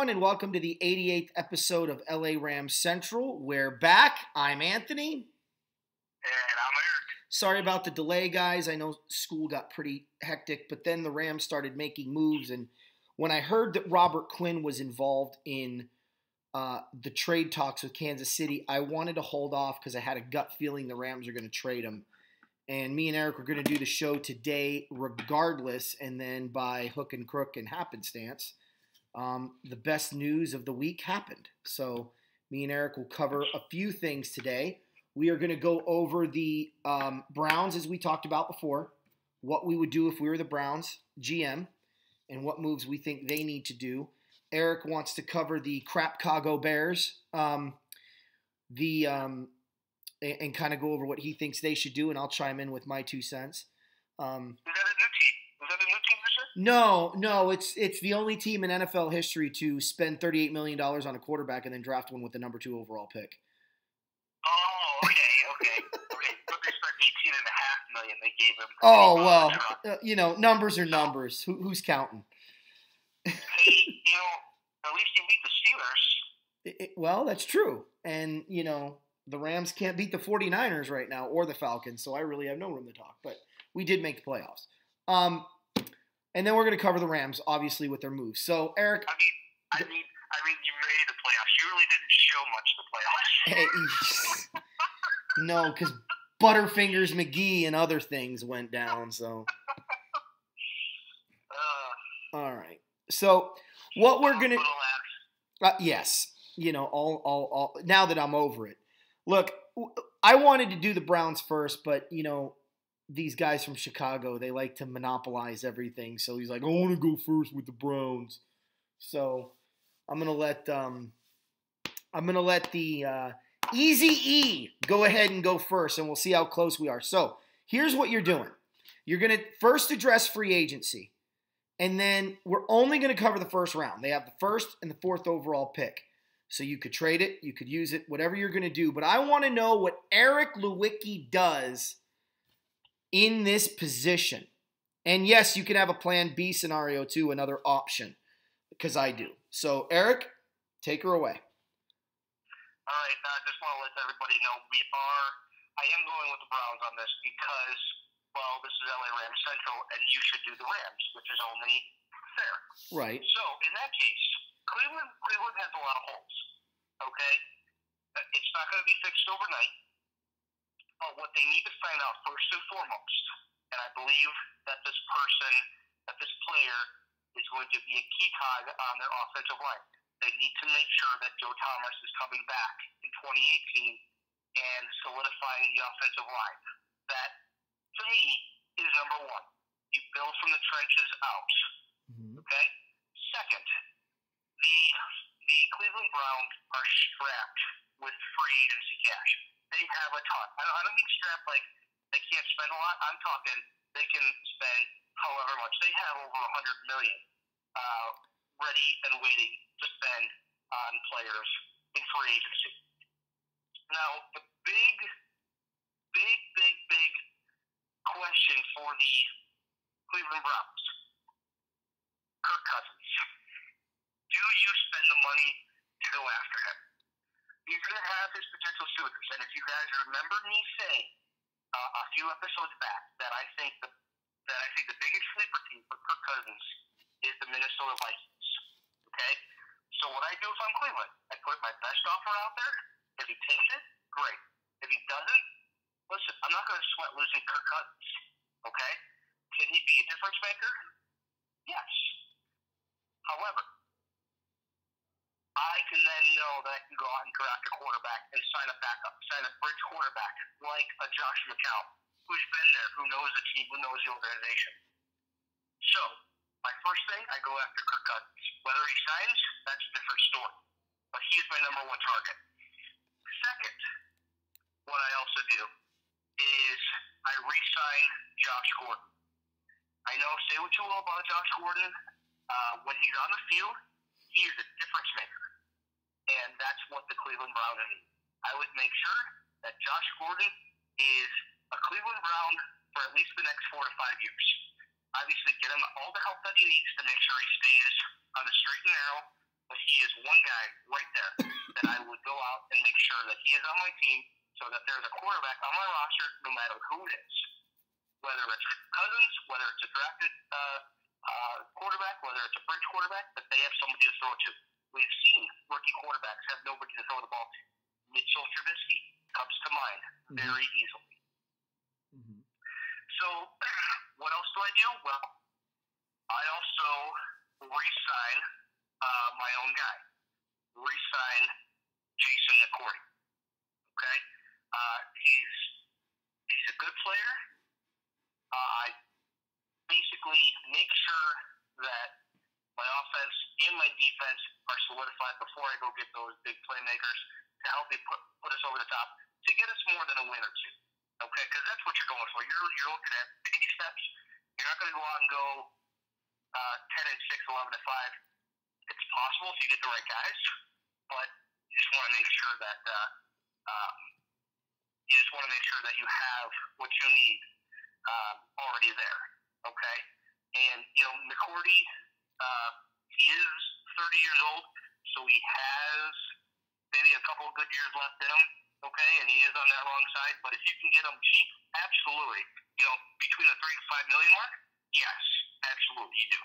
everyone, and welcome to the 88th episode of LA Rams Central. We're back. I'm Anthony. And I'm Eric. Sorry about the delay, guys. I know school got pretty hectic, but then the Rams started making moves, and when I heard that Robert Quinn was involved in the trade talks with Kansas City, I wanted to hold off because I had a gut feeling the Rams are going to trade him. And me and Eric were going to do the show today regardless, and then by hook and crook and happenstance, the best news of the week happened. So me and Eric will cover a few things today. We are going to go over the Browns, as we talked about before, what we would do if we were the Browns GM, and what moves we think they need to do. Eric wants to cover the Crapcago Bears, and kind of go over what he thinks they should do, and I'll chime in with my 2 cents. Is that a new team? Is that a new team this year? No, it's the only team in NFL history to spend $38 million on a quarterback and then draft one with the number 2 overall pick. Oh, okay. But they spent $18.5 million they gave him. Oh, well, numbers are numbers. Who's counting? Hey, at least you beat the Steelers. Well, that's true. And, the Rams can't beat the 49ers right now or the Falcons, so I really have no room to talk. But we did make the playoffs. And then we're going to cover the Rams, obviously, with their moves. So, Eric. I mean, you made the playoffs. You really didn't show much the playoffs. Hey, no, because Butterfingers McGee and other things went down. So, all right. So, what we're going to. Yes. All now that I'm over it. Look, I wanted to do the Browns first, but, these guys from Chicago, they like to monopolize everything. So he's like, I want to go first with the Browns. So I'm gonna let the Easy E go ahead and go first, and we'll see how close we are. So here's what you're doing. You're gonna first address free agency, and then we're only gonna cover the first round. They have the first and the 4th overall pick. So you could trade it, you could use it, whatever you're going to do. But I want to know what Eric Lewicki does in this position. And yes, you can have a plan B scenario too, another option, because I do. So Eric, take her away. All right, I just want to let everybody know I am going with the Browns on this because, well, this is LA Rams Central, and you should do the Rams, which is only fair. Right. So in that case, Cleveland has a lot of holes, okay? It's not going to be fixed overnight, but what they need to find out first and foremost, and I believe that this player is going to be a key cog on their offensive line. They need to make sure that Joe Thomas is coming back in 2018 and solidifying the offensive line. That, to me, is number one. You build from the trenches out, okay? Second, the Cleveland Browns are strapped with free agency cash. They have a ton. I don't mean strapped like they can't spend a lot. I'm talking they can spend however much. They have over $100 million ready and waiting to spend on players in free agency. Now, the big question for the Cleveland Browns, Kirk Cousins. Do you spend the money to go after him? He's going to have his potential suitors. And if you guys remember me saying a few episodes back that I think the biggest sleeper team for Kirk Cousins is the Minnesota Vikings. Okay? So what I do if I'm Cleveland, I put my best offer out there. If he takes it, great. If he doesn't, listen, I'm not going to sweat losing Kirk Cousins. Okay? Can he be a difference maker? Yes. However, I can then know that I can go out and draft a quarterback and sign a bridge quarterback like a Josh McCown, who's been there, who knows the team, who knows the organization. So, my first thing, I go after Kirk Cousins. Whether he signs, that's a different story. But he's my number one target. Second, what I also do is I re-sign Josh Gordon. I know, say what you will about Josh Gordon. When he's on the field, he is a difference maker. And that's what the Cleveland Browns need. I would make sure that Josh Gordon is a Cleveland Brown for at least the next 4 to 5 years. Obviously, get him all the help that he needs to make sure he stays on the straight and narrow but he is one guy right there that I would go out and make sure that he is on my team so that there's a quarterback on my roster no matter who it is. Whether it's Cousins, whether it's a drafted quarterback, whether it's a bridge quarterback, that they have somebody to throw to. We've seen rookie quarterbacks have nobody to throw the ball to. Mitchell Trubisky comes to mind very easily. Mm-hmm. So, what else do I do? Well, I also re-sign my own guy. Re-sign Jason McCourty. Okay? He's a good player. I basically make sure that my offense and my defense are solidified before I go get those big playmakers to help me put us over the top to get us more than a win or two. Okay? Because that's what you're going for. You're looking at baby steps. You're not going to go out and go 10-6, 11-5. It's possible if you get the right guys, but you just want to make sure that you have what you need already there. Okay, and McCourty, he is 30 years old, so he has maybe a couple of good years left in him. Okay, and he is on that wrong side. But if you can get him cheap, absolutely. Between the $3 to $5 million mark, yes, absolutely, you do.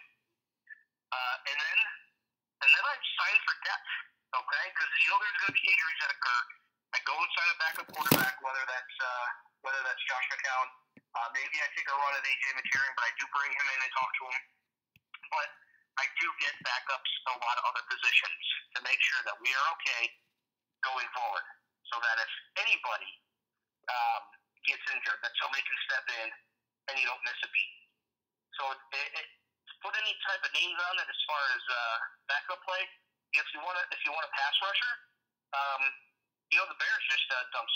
And then I sign for depth, okay? Because there's going to be injuries that occur. I go and sign a backup quarterback, whether that's Josh McCown. Maybe I take a run at AJ McCarron, but I do bring him in and talk to him. But I do get backups in a lot of other positions to make sure that we are okay going forward, so that if anybody gets injured, that somebody can step in and you don't miss a beat. So put any type of names on it as far as backup play. If you want a pass rusher, the Bears just dump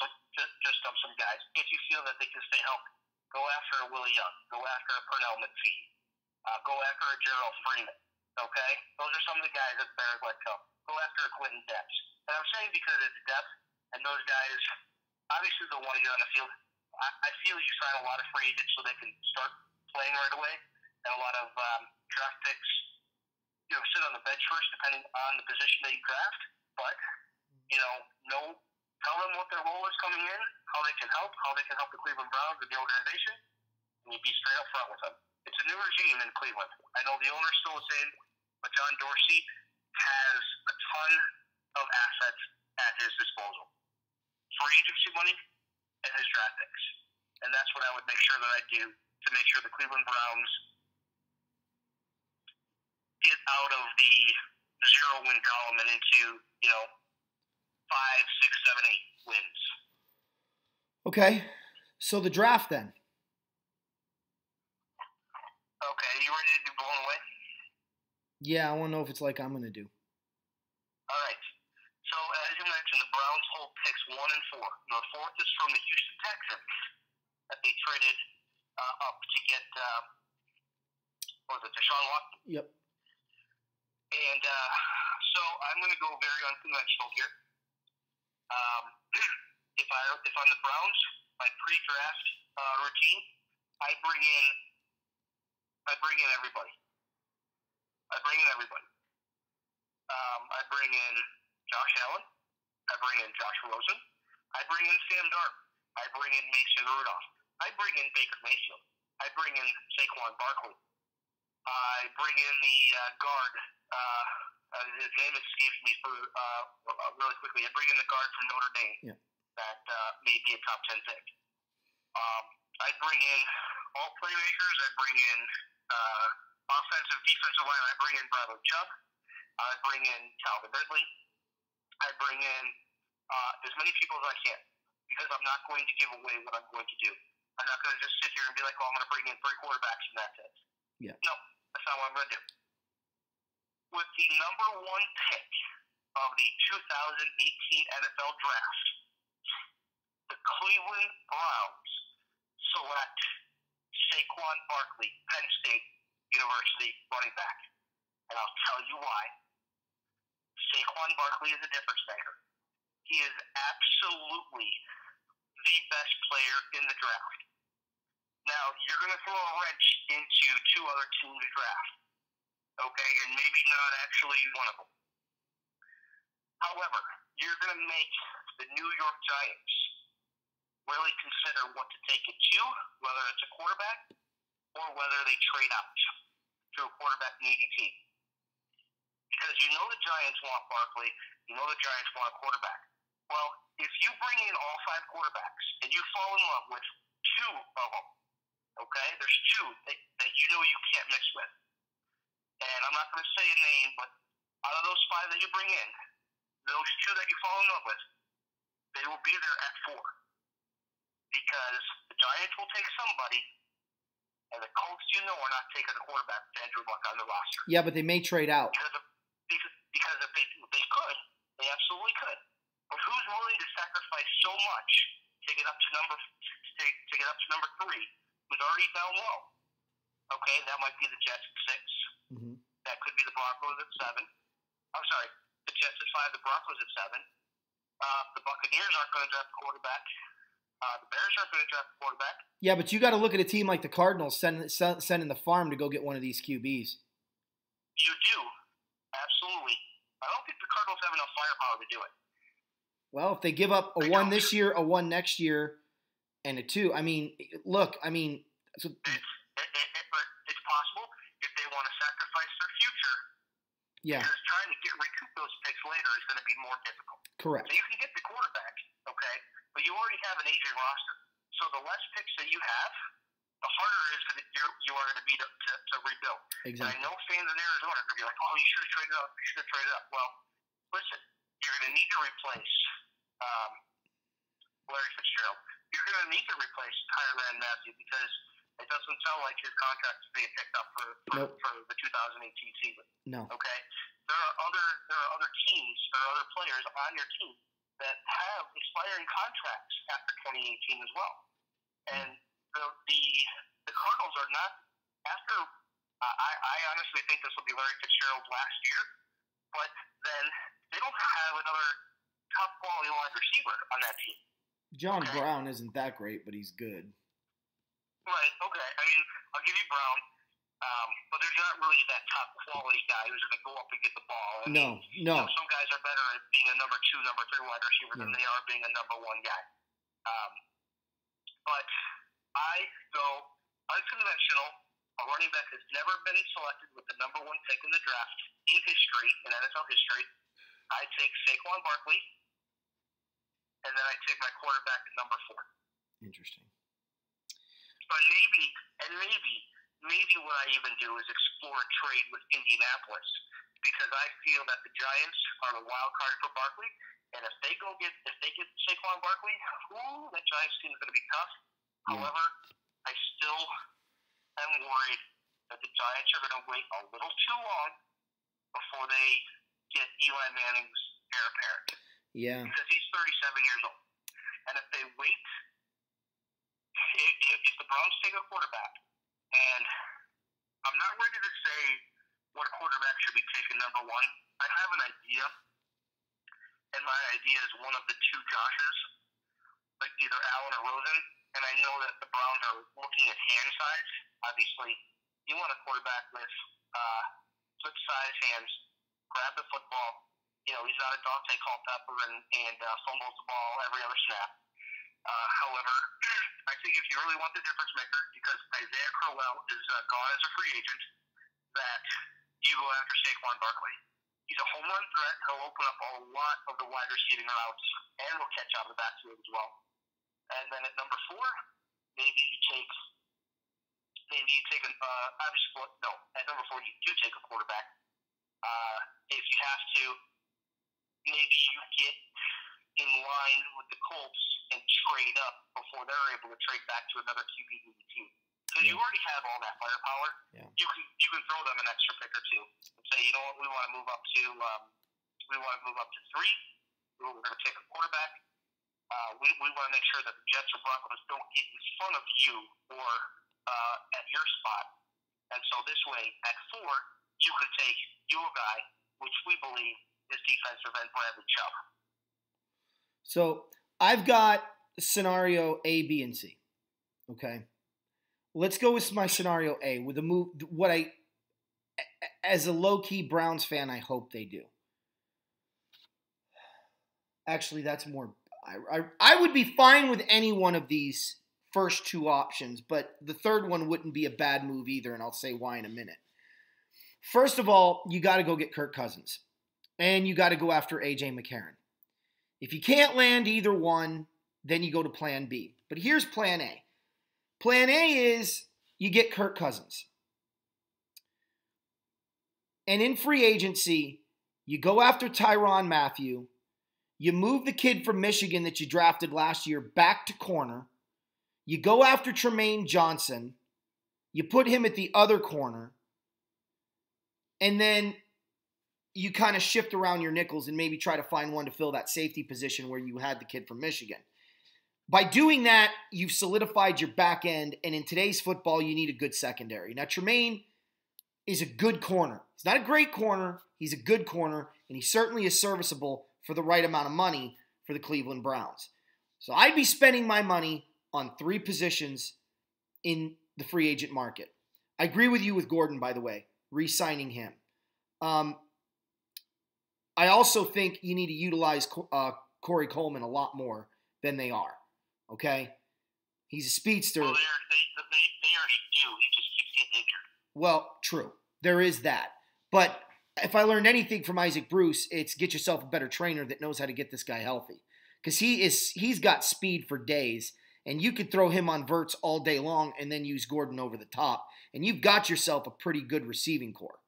some guys. If you feel that they can stay healthy, go after a Willie Young, go after a Pernell McPhee, go after a Gerald Freeman. Okay, those are some of the guys that the Bears let go. Go after a Quentin Depps. And I'm saying because it's depth, and those guys obviously don't want to get on the field. I feel you sign a lot of free agents so they can start playing right away, and a lot of draft picks, sit on the bench first, depending on the position that you draft. But tell them what their role is coming in, how they can help the Cleveland Browns and the organization, and you be straight up front with them. It's a new regime in Cleveland. I know the owner's still the same, but John Dorsey has a ton of assets at his disposal. Free agency money and his draft picks. And that's what I would make sure that I do to make sure the Cleveland Browns get out of the 0-win column and into, 5, 6, 7, 8 wins. Okay. So the draft then. Okay, you ready to be blown away? Yeah, I want to know if it's like I'm going to do. All right. So, as you mentioned, the Browns hold picks 1 and 4. The fourth is from the Houston Texans that they traded up to get, Deshaun Watson? Yep. And so I'm going to go very unconventional here. If I'm the Browns, my pre-draft routine, I bring in everybody. I bring in Josh Allen. I bring in Josh Rosen. I bring in Sam Darnold. I bring in Mason Rudolph. I bring in Baker Mayfield. I bring in Saquon Barkley. I bring in the guard. His name escapes me for really quickly. I bring in the guard from Notre Dame. Yeah. That may be a top 10 pick. I bring in all playmakers. I bring in offensive, defensive line. I bring in Bradley Chubb. I bring in Calvin Ridley. I bring in as many people as I can because I'm not going to give away what I'm going to do. I'm not going to just sit here and be like, I'm going to bring in 3 quarterbacks and that's it. Yeah. No, that's not what I'm going to do. With the number 1 pick of the 2018 NFL Draft, the Cleveland Browns select Saquon Barkley, Penn State University running back. And I'll tell you why. Saquon Barkley is a difference maker. He is absolutely the best player in the draft. Now, you're going to throw a wrench into 2 other teams' draft. Okay? And maybe not actually one of them. However, you're going to make the New York Giants really consider what to take it to, whether it's a quarterback or whether they trade out to a quarterback needy team. Because you know the Giants want Barkley, you know the Giants want a quarterback. Well, if you bring in all 5 quarterbacks and you fall in love with 2 of them, okay, there's 2 that you know you can't mix with. And I'm not going to say a name, but out of those 5 that you bring in, those 2 that you fall in love with, they will be there at 4. Because the Giants will take somebody, and the Colts, you know, are not taking a quarterback with Andrew Luck on the roster. Yeah, but they may trade out. Because if they could, they absolutely could. But who's willing to sacrifice so much to get up to number 3, who's already down low? Okay, that might be the Jets at 6. Mm-hmm. That could be the Broncos at 7. I'm sorry, the Jets at 5, the Broncos at 7. The Buccaneers aren't going to draft a quarterback. The Bears aren't going to draft a quarterback. Yeah, but you got to look at a team like the Cardinals sending the farm to go get one of these QBs. You do, absolutely. I don't think the Cardinals have enough firepower to do it. Well, if they give up a 1 this year, a 1 next year, and a 2, I mean, look, I mean, so, it's possible if they want to sacrifice their future. Yeah. Because trying to recoup those picks later is going to be more difficult. Correct. So you can get the quarterback, okay, but you already have an aging roster. So the less picks that you have, the harder it is that you are going to be to rebuild. Exactly. And I know fans in Arizona are going to be like, oh, you should have traded up. You should have traded up. Well, listen, you're going to need to replace Larry Fitzgerald. You're going to need to replace Tyrann Mathieu because it doesn't sound like his contract is being picked up for the 2018 season. No. Okay. There are other teams, there are other players on your team that have expiring contracts after 2018 as well. And the Cardinals are not after. I honestly think this will be Larry Fitzgerald's last year, but then they don't have another top quality wide receiver on that team. John Brown isn't that great, but he's good. Right. Okay. I mean, I'll give you Brown, but there's not really that top quality guy who's going to go up and get the ball. I mean, No. Some guys are better at being a number 2, number 3 wide receiver than they are being a number 1 guy. But I go unconventional. A running back has never been selected with the number 1 pick in the draft in history, in NFL history. I take Saquon Barkley, and then I take my quarterback at number 4. Interesting. But maybe what I even do is explore a trade with Indianapolis because I feel that the Giants are the wild card for Barkley, and if they get Saquon Barkley, that Giants team is going to be tough. Yeah. However, I still am worried that the Giants are going to wait a little too long before they get Eli Manning's heir apparent. Yeah. Because he's 37 years old, and if they wait. If the Browns take a quarterback, and I'm not ready to say what quarterback should be taken number 1. I have an idea, and my idea is one of the 2 Joshes, like either Allen or Rosen, and I know that the Browns are looking at hand size. Obviously, you want a quarterback with foot size hands, grab the football. You know, he's not a Dante Culpepper and fumbles the ball every other snap. However, I think if you really want the difference maker, because Isaiah Crowell is gone as a free agent, that you go after Saquon Barkley. He's a home run threat. He'll open up a lot of the wide receiving routes and will catch out of the backfield as well. And then at number 4, maybe you take at number 4 you do take a quarterback. If you have to, maybe you get in line with the Colts and trade up before they're able to trade back to another QB team. Because you already have all that firepower. Yeah. You can throw them an extra pick or 2 and say, you know what, we want to move up to 3. We're going to take a quarterback. We want to make sure that the Jets or Broncos don't get in front of you or at your spot. And so this way, at 4, you can take your guy, which we believe is defensive end Bradley Chubb. So I've got scenario A, B, and C. Okay. Let's go with my scenario A with a move. What as a low-key Browns fan, I hope they do. Actually, that's more. I would be fine with any one of these first two options, but the third one wouldn't be a bad move either, and I'll say why in a minute. First of all, you got to go get Kirk Cousins, and you got to go after A.J. McCarron. If you can't land either one, then you go to Plan B. But here's Plan A. Plan A is you get Kirk Cousins. And in free agency, you go after Tyrann Mathieu. You move the kid from Michigan that you drafted last year back to corner. You go after Tremaine Johnson. You put him at the other corner. And then you kind of shift around your nickels and maybe try to find one to fill that safety position where you had the kid from Michigan. By doing that, you've solidified your back end, and in today's football, you need a good secondary. Now, Tremaine is a good corner. He's not a great corner. He's a good corner, and he certainly is serviceable for the right amount of money for the Cleveland Browns. So I'd be spending my money on 3 positions in the free agent market. I agree with you with Gordon, by the way, re-signing him. I also think you need to utilize Corey Coleman a lot more than they are. Okay? He's a speedster. Well, they already do. He just keeps getting injured. Well, true. There is that. But if I learned anything from Isaac Bruce, it's get yourself a better trainer that knows how to get this guy healthy. Because he's got speed for days, and you could throw him on verts all day long and then use Gordon over the top, and you've got yourself a pretty good receiving core,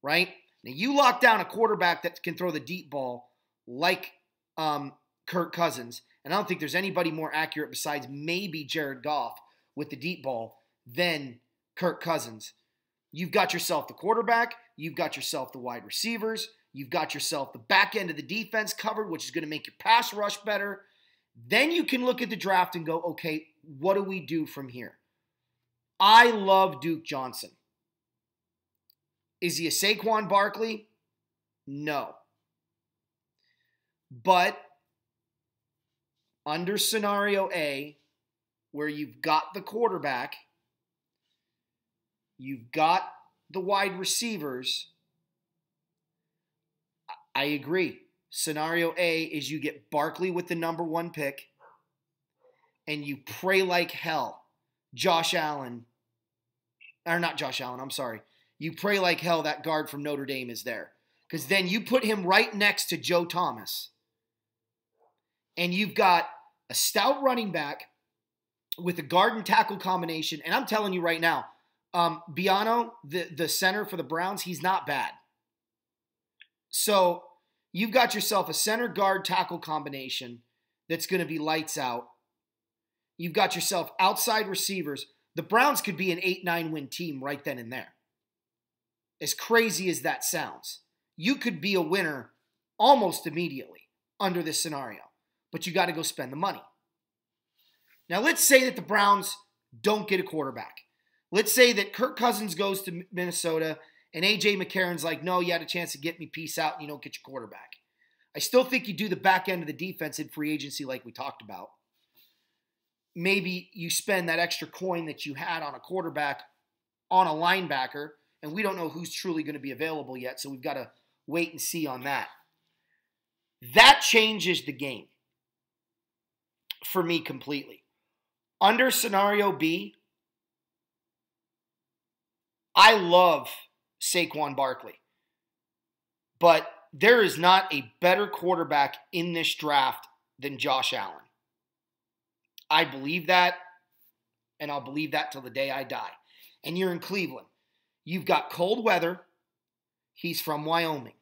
right? Now, you lock down a quarterback that can throw the deep ball like Kirk Cousins, and I don't think there's anybody more accurate besides maybe Jared Goff with the deep ball than Kirk Cousins. You've got yourself the quarterback. You've got yourself the wide receivers. You've got yourself the back end of the defense covered, which is going to make your pass rush better. Then you can look at the draft and go, okay, what do we do from here? I love Duke Johnson. Is he a Saquon Barkley? No. But under scenario A, where you've got the quarterback, you've got the wide receivers, I agree. Scenario A is you get Barkley with the number 1 pick, and you pray like hell Josh Allen, or not Josh Allen, I'm sorry. You pray like hell that guard from Notre Dame is there. Because then you put him right next to Joe Thomas. And you've got a stout running back with a guard and tackle combination. And I'm telling you right now, Biano, the center for the Browns, he's not bad. So you've got yourself a center guard tackle combination that's going to be lights out. You've got yourself outside receivers. The Browns could be an 8-9 win team right then and there. As crazy as that sounds, you could be a winner almost immediately under this scenario, but you got to go spend the money. Now, let's say that the Browns don't get a quarterback. Let's say that Kirk Cousins goes to Minnesota and A.J. McCarron's like, no, you had a chance to get me, peace out, and you don't get your quarterback. I still think you do the back end of the defense in free agency like we talked about. Maybe you spend that extra coin that you had on a quarterback on a linebacker, and we don't know who's truly going to be available yet, so we've got to wait and see on that. That changes the game for me completely. Under scenario B, I love Saquon Barkley, but there is not a better quarterback in this draft than Josh Allen. I believe that, and I'll believe that till the day I die. And you're in Cleveland. You've got cold weather. He's from Wyoming.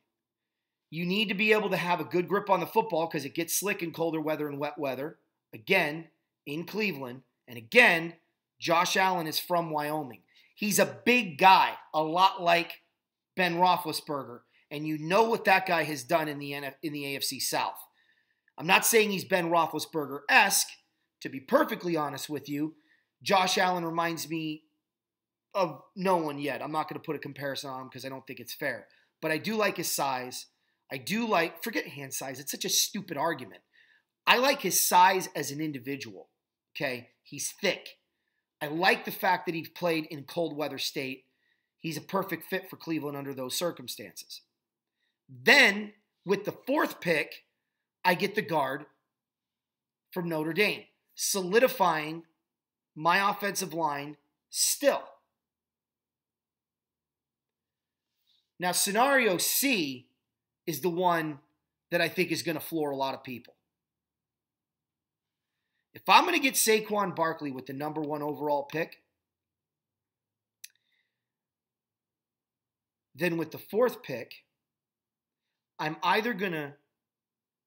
You need to be able to have a good grip on the football because it gets slick in colder weather and wet weather. Again, in Cleveland. And again, Josh Allen is from Wyoming. He's a big guy, a lot like Ben Roethlisberger. And you know what that guy has done in the AFC South. I'm not saying he's Ben Roethlisberger-esque. To be perfectly honest with you, Josh Allen reminds me of no one yet. I'm not going to put a comparison on him because I don't think it's fair. But I do like his size. I do like, forget hand size. It's such a stupid argument. I like his size as an individual. Okay? He's thick. I like the fact that he's played in cold weather state. He's a perfect fit for Cleveland under those circumstances. Then, with the 4th pick, I get the guard from Notre Dame, solidifying my offensive line still. Now, scenario C is the one that I think is going to floor a lot of people. If I'm going to get Saquon Barkley with the number 1 overall pick, then with the 4th pick, I'm either going to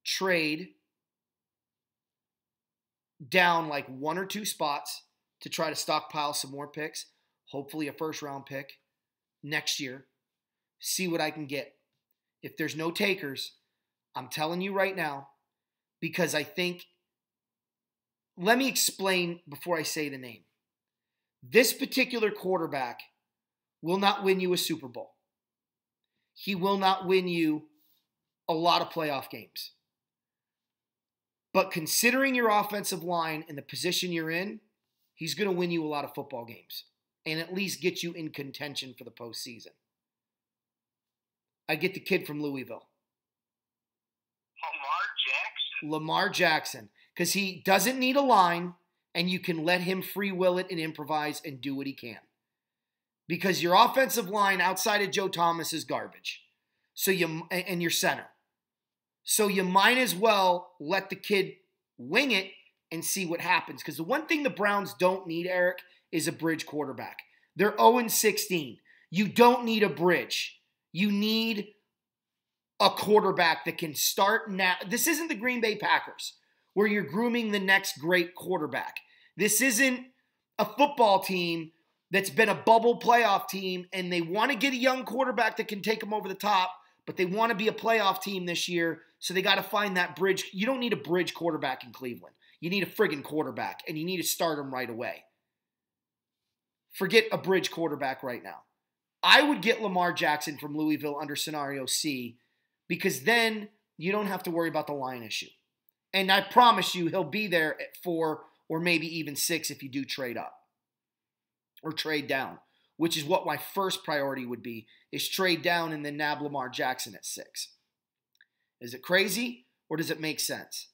trade down like 1 or 2 spots to try to stockpile some more picks, hopefully a first-round pick next year, see what I can get. If there's no takers, I'm telling you right now, because I think, let me explain before I say the name. This particular quarterback will not win you a Super Bowl. He will not win you a lot of playoff games. But considering your offensive line and the position you're in, he's going to win you a lot of football games and at least get you in contention for the postseason. I get the kid from Louisville. Lamar Jackson. Because he doesn't need a line, and you can let him free will it and improvise and do what he can. Because your offensive line outside of Joe Thomas is garbage. And your center. So you might as well let the kid wing it and see what happens. Because the one thing the Browns don't need, Eric, is a bridge quarterback. They're 0-16. You don't need a bridge. You need a quarterback that can start now. This isn't the Green Bay Packers, where you're grooming the next great quarterback. This isn't a football team that's been a bubble playoff team and they want to get a young quarterback that can take them over the top, but they want to be a playoff team this year, so they got to find that bridge. You don't need a bridge quarterback in Cleveland. You need a friggin' quarterback, and you need to start him right away. Forget a bridge quarterback right now. I would get Lamar Jackson from Louisville under scenario C, because then you don't have to worry about the line issue. And I promise you he'll be there at 4 or maybe even 6 if you do trade up or trade down, which is what my first priority would be, is trade down and then nab Lamar Jackson at 6. Is it crazy or does it make sense?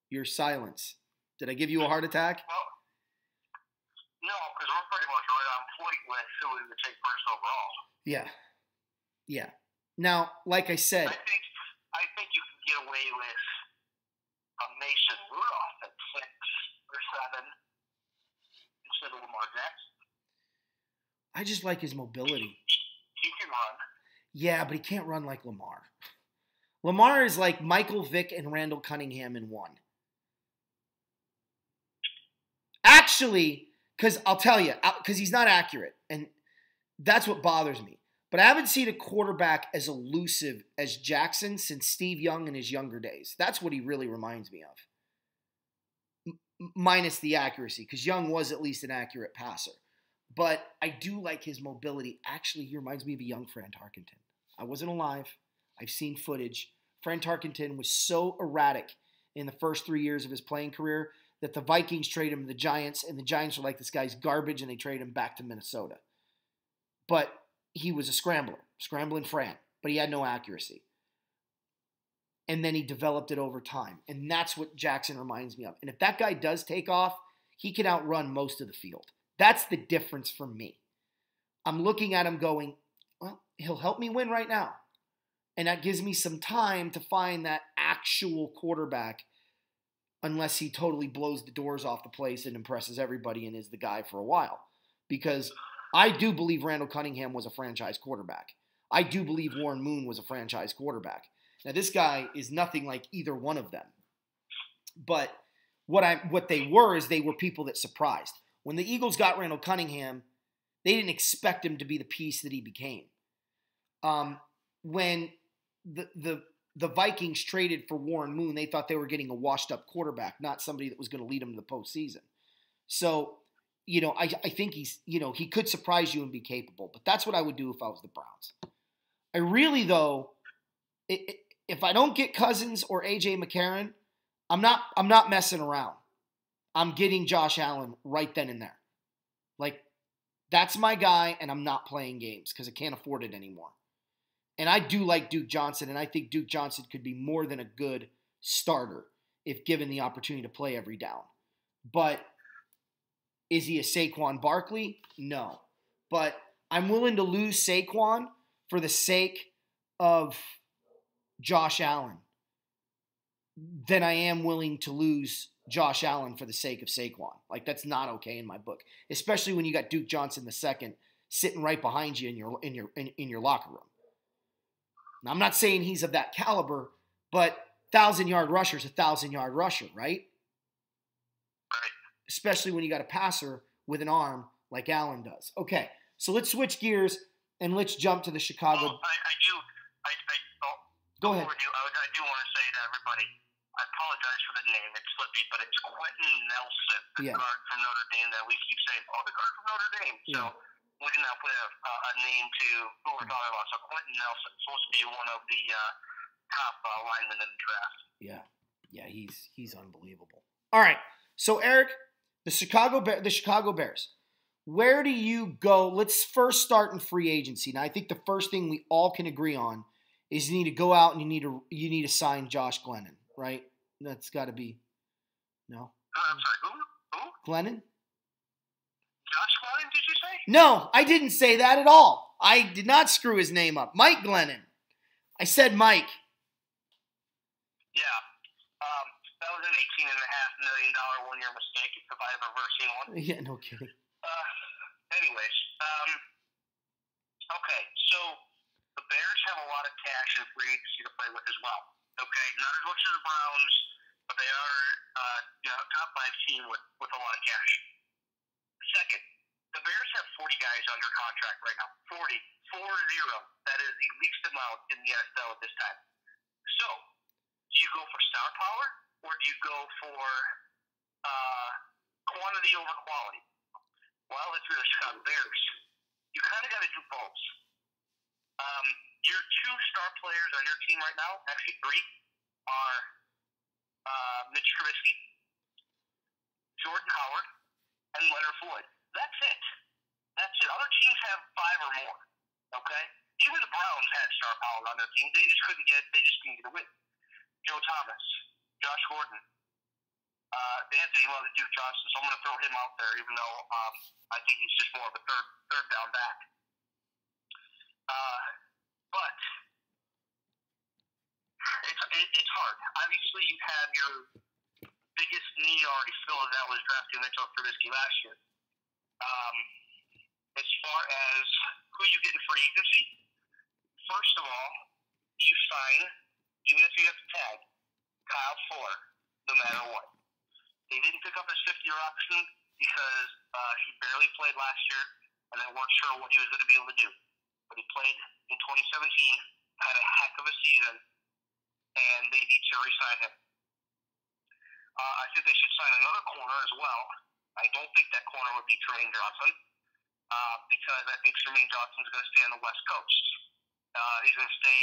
Your silence. Did I give you a heart attack? Well, no, because we're pretty much right on point with who we would take first overall. Yeah. Yeah. Now, like I said, I think you can get away with a Mason Rudolph at 6 or 7 instead of Lamar Jackson. I just like his mobility. He can run. Yeah, but he can't run like Lamar. Lamar is like Michael Vick and Randall Cunningham in one. Actually, because I'll tell you, because he's not accurate, and that's what bothers me. But I haven't seen a quarterback as elusive as Jackson since Steve Young in his younger days. That's what he really reminds me of. Minus the accuracy, because Young was at least an accurate passer. But I do like his mobility. Actually, he reminds me of a young Fran Tarkenton. I wasn't alive. I've seen footage. Fran Tarkenton was so erratic in the first 3 years of his playing career that the Vikings traded him to the Giants, and the Giants were like, this guy's garbage, and they traded him back to Minnesota. But he was a scrambling Fran, but he had no accuracy. And then he developed it over time. And that's what Jackson reminds me of. And if that guy does take off, he can outrun most of the field. That's the difference for me. I'm looking at him going, well, he'll help me win right now. And that gives me some time to find that actual quarterback, unless he totally blows the doors off the place and impresses everybody and is the guy for a while. Because I do believe Randall Cunningham was a franchise quarterback. I do believe Warren Moon was a franchise quarterback. Now, this guy is nothing like either one of them. But what they were is they were people that surprised. When the Eagles got Randall Cunningham, they didn't expect him to be the piece that he became. When the Vikings traded for Warren Moon, they thought they were getting a washed-up quarterback, not somebody that was going to lead them to the postseason. So, I think he could surprise you and be capable. But that's what I would do if I was the Browns. I really, though, if I don't get Cousins or A.J. McCarron, I'm not messing around. I'm getting Josh Allen right then and there. Like, That's my guy, and I'm not playing games because I can't afford it anymore. And I do like Duke Johnson, and I think Duke Johnson could be more than a good starter if given the opportunity to play every down. But is he a Saquon Barkley? No. But I'm willing to lose Saquon for the sake of Josh Allen than I am willing to lose Josh Allen for the sake of Saquon. Like, that's not okay in my book, especially when you got Duke Johnson II sitting right behind you in your locker room. Now, I'm not saying he's of that caliber, but 1,000-yard rusher's a 1,000-yard rusher, right? Right. Especially when you got a passer with an arm like Allen does. Okay, so let's switch gears and let's jump to the Chicago. Well, Go ahead. I do want to say to everybody, I apologize for the name. It's slippy, but it's Quentin Nelson, the guard from Notre Dame that we keep saying, the guard from Notre Dame. So we can now put a name to who we're talking about. So Quentin Nelson, supposed to be one of the top linemen in the draft. Yeah, he's unbelievable. All right, so Eric, the Chicago Bears. Where do you go? Let's first start in free agency. Now, I think the first thing we all can agree on is you need to go out and you need to sign Josh Glennon, right? That's got to be no. I'm sorry, who? Glennon? Josh Glennon? Did you say? No, I didn't say that at all. I did not screw his name up. Mike Glennon. I said Mike. Yeah. That was an $18.5 million one-year mistake, if I've ever seen one. Yeah, no kidding. Anyways, okay, so the Bears have a lot of cash and free agency to play with as well. Okay, not as much as the Browns, but they are a top 5 team with a lot of cash. Second, the Bears have 40 guys under contract right now. 40. That is the least amount in the NFL at this time. So, do you go for star power or do you go for quantity over quality? Well, if you're the Chicago Bears, you kind of got to do both. Your 2 star players on your team right now, actually 3, are Mitch Trubisky, Jordan Howard, and Leonard Floyd. That's it. Other teams have 5 or more. Okay? Even the Browns had star power on their team. They just couldn't get a win. Joe Thomas, Josh Gordon, Anthony Love, and Duke Johnson. So I'm going to throw him out there, even though I think he's just more of a third down back. But it's hard. Obviously, you have your biggest need already filled, and that was drafting Mitchell Trubisky last year. As far as who you get in free agency, first of all, you sign, even if you have to tag, Kyle Fuller, no matter what. They didn't pick up his 50-year option because he barely played last year, and they weren't sure what he was going to be able to do. But he played in 2017, had a heck of a season, and they need to re-sign him. I think they should sign another corner as well. I don't think that corner would be Tremaine Johnson because I think Tremaine Johnson is going to stay on the West Coast. He's going to stay,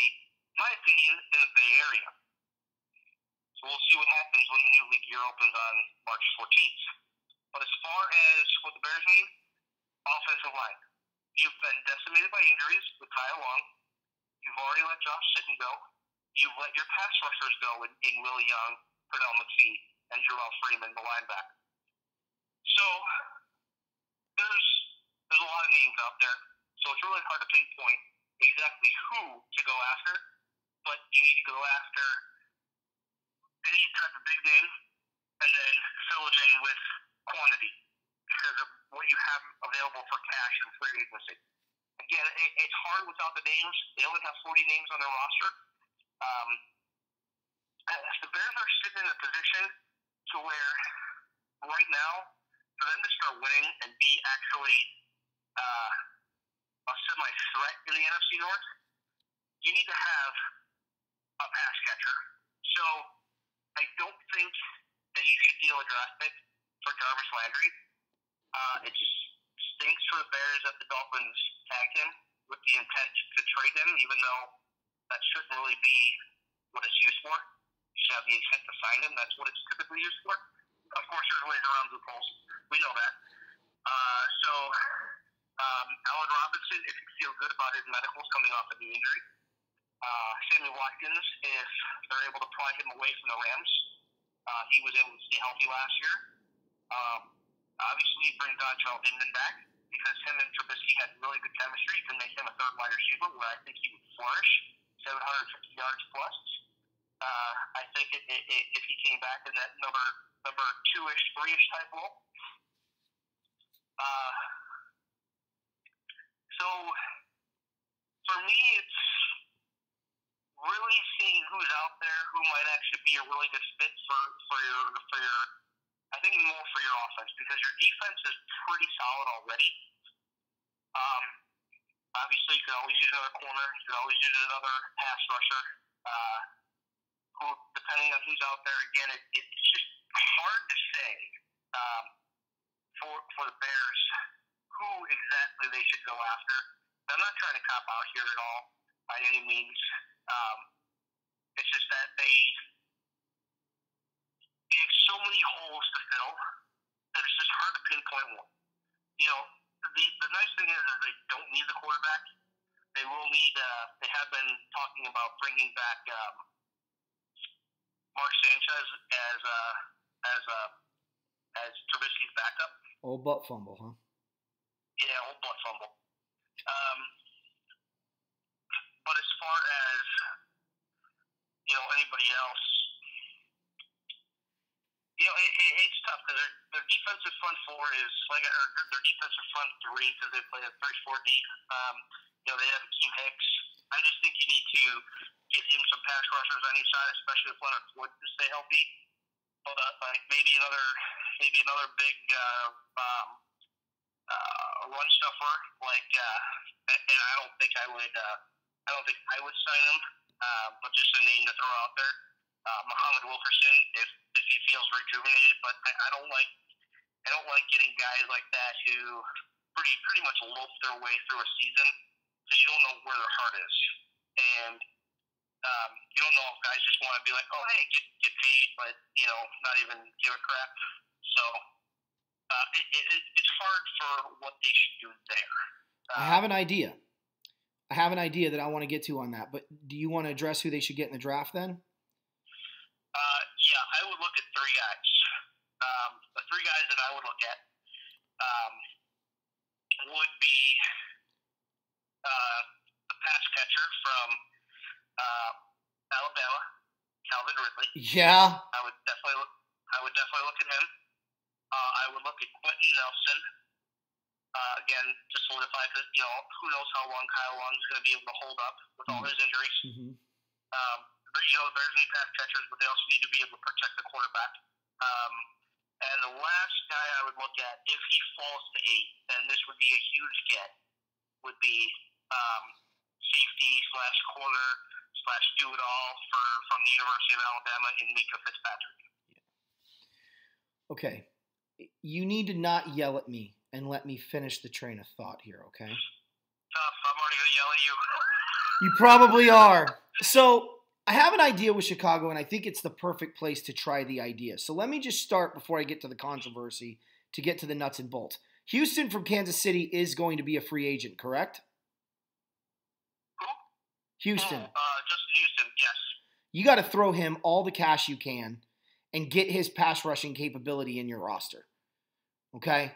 in my opinion, in the Bay Area. So we'll see what happens when the new league year opens on March 14th. But as far as what the Bears need, offensive line. You've been decimated by injuries with Kyle Long. You've already let Josh Sitton go. You've let your pass rushers go in Willie Young, Pernell McPhee, and Jerrell Freeman, the linebacker. So there's a lot of names out there. So it's really hard to pinpoint exactly who to go after. But you need to go after any type of big name and then fill it in with quantity because of what you have available for cash and free agency. Again, it's hard without the names. They only have 40 names on their roster. The Bears are sitting in a position to where right now, for them to start winning and be actually a semi-threat in the NFC North, you need to have a pass catcher. So I don't think that you should deal a draft pick for Jarvis Landry. It stinks for the Bears that the Dolphins tagged him with the intent to trade him, even though that shouldn't really be what it's used for. You should have the intent to sign him. That's what it's typically used for. Of course, there's ways around loopholes. We know that. So Allen Robinson, if you feel good about his medicals coming off a knee injury. Sammy Watkins, if they're able to pry him away from the Rams. He was able to stay healthy last year. Obviously, bring Dontrell Inman back because him and Trubisky had really good chemistry. You can make him a third wide receiver where I think he would flourish, 750 yards plus. I think if he came back in that number two-ish, three-ish type role. So for me, it's really seeing who's out there who might actually be a really good fit for your I think more for your offense because your defense is pretty solid already. Obviously, you could always use another corner. You could always use another pass rusher. Who, depending on who's out there, again, it's just hard to say for the Bears who exactly they should go after. I'm not trying to cop out here at all by any means. It's just that they have so many holes to fill that it's just hard to pinpoint one. You know, the nice thing is they don't need the quarterback. They will need. They have been talking about bringing back Mark Sanchez as Trubisky's backup. Old butt fumble, huh? Yeah, old butt fumble. But as far as anybody else, it's tough because their defensive front four is their defensive front three because they play a 3-4 deep. They have Akeem Hicks. I just think you need to get him some pass rushers on each side, especially if Leonard Floyd to stay healthy. But maybe another big run stuffer and I don't think I would sign him, but just a name to throw out there. Muhammad Wilkerson, if he feels rejuvenated, but I don't like getting guys like that who pretty much loaf their way through a season, so you don't know where their heart is, and you don't know if guys just want to be like, oh hey, get paid, but not even give a crap. So it's hard for what they should do there. I have an idea. That I want to get to on that, but do you want to address who they should get in the draft then? Yeah, I would look at three guys. The three guys that I would look at would be the pass catcher from Alabama, Calvin Ridley. Yeah. I would definitely look at him. I would look at Quentin Nelson. Again, to solidify, because who knows how long Kyle Long is going to be able to hold up with all his injuries. Mm-hmm. The Bears need pass catchers, but they also need to be able to protect the quarterback. And the last guy I would look at, if he falls to 8, and this would be a huge get, would be safety / corner / do-it-all from the University of Alabama in Mika Fitzpatrick. Okay. You need to not yell at me and let me finish the train of thought here, okay? Tough. I'm already going to yell at you. You probably are. So I have an idea with Chicago, and I think it's the perfect place to try the idea. So let me just start before I get to the controversy to get to the nuts and bolts. Houston from Kansas City is going to be a free agent, correct? Who? Houston. Justin Houston, yes. You got to throw him all the cash you can and get his pass rushing capability in your roster. Okay?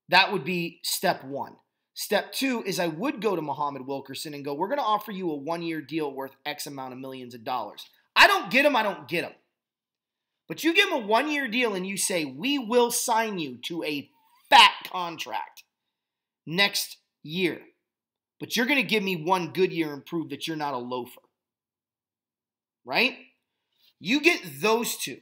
That would be step one. Step two is I would go to Muhammad Wilkerson and go, we're going to offer you a 1-year deal worth X amount of millions of dollars. I don't get him. But you give him a 1-year deal and you say, we will sign you to a fat contract next year. But you're going to give me 1 good year and prove that you're not a loafer. Right? You get those two.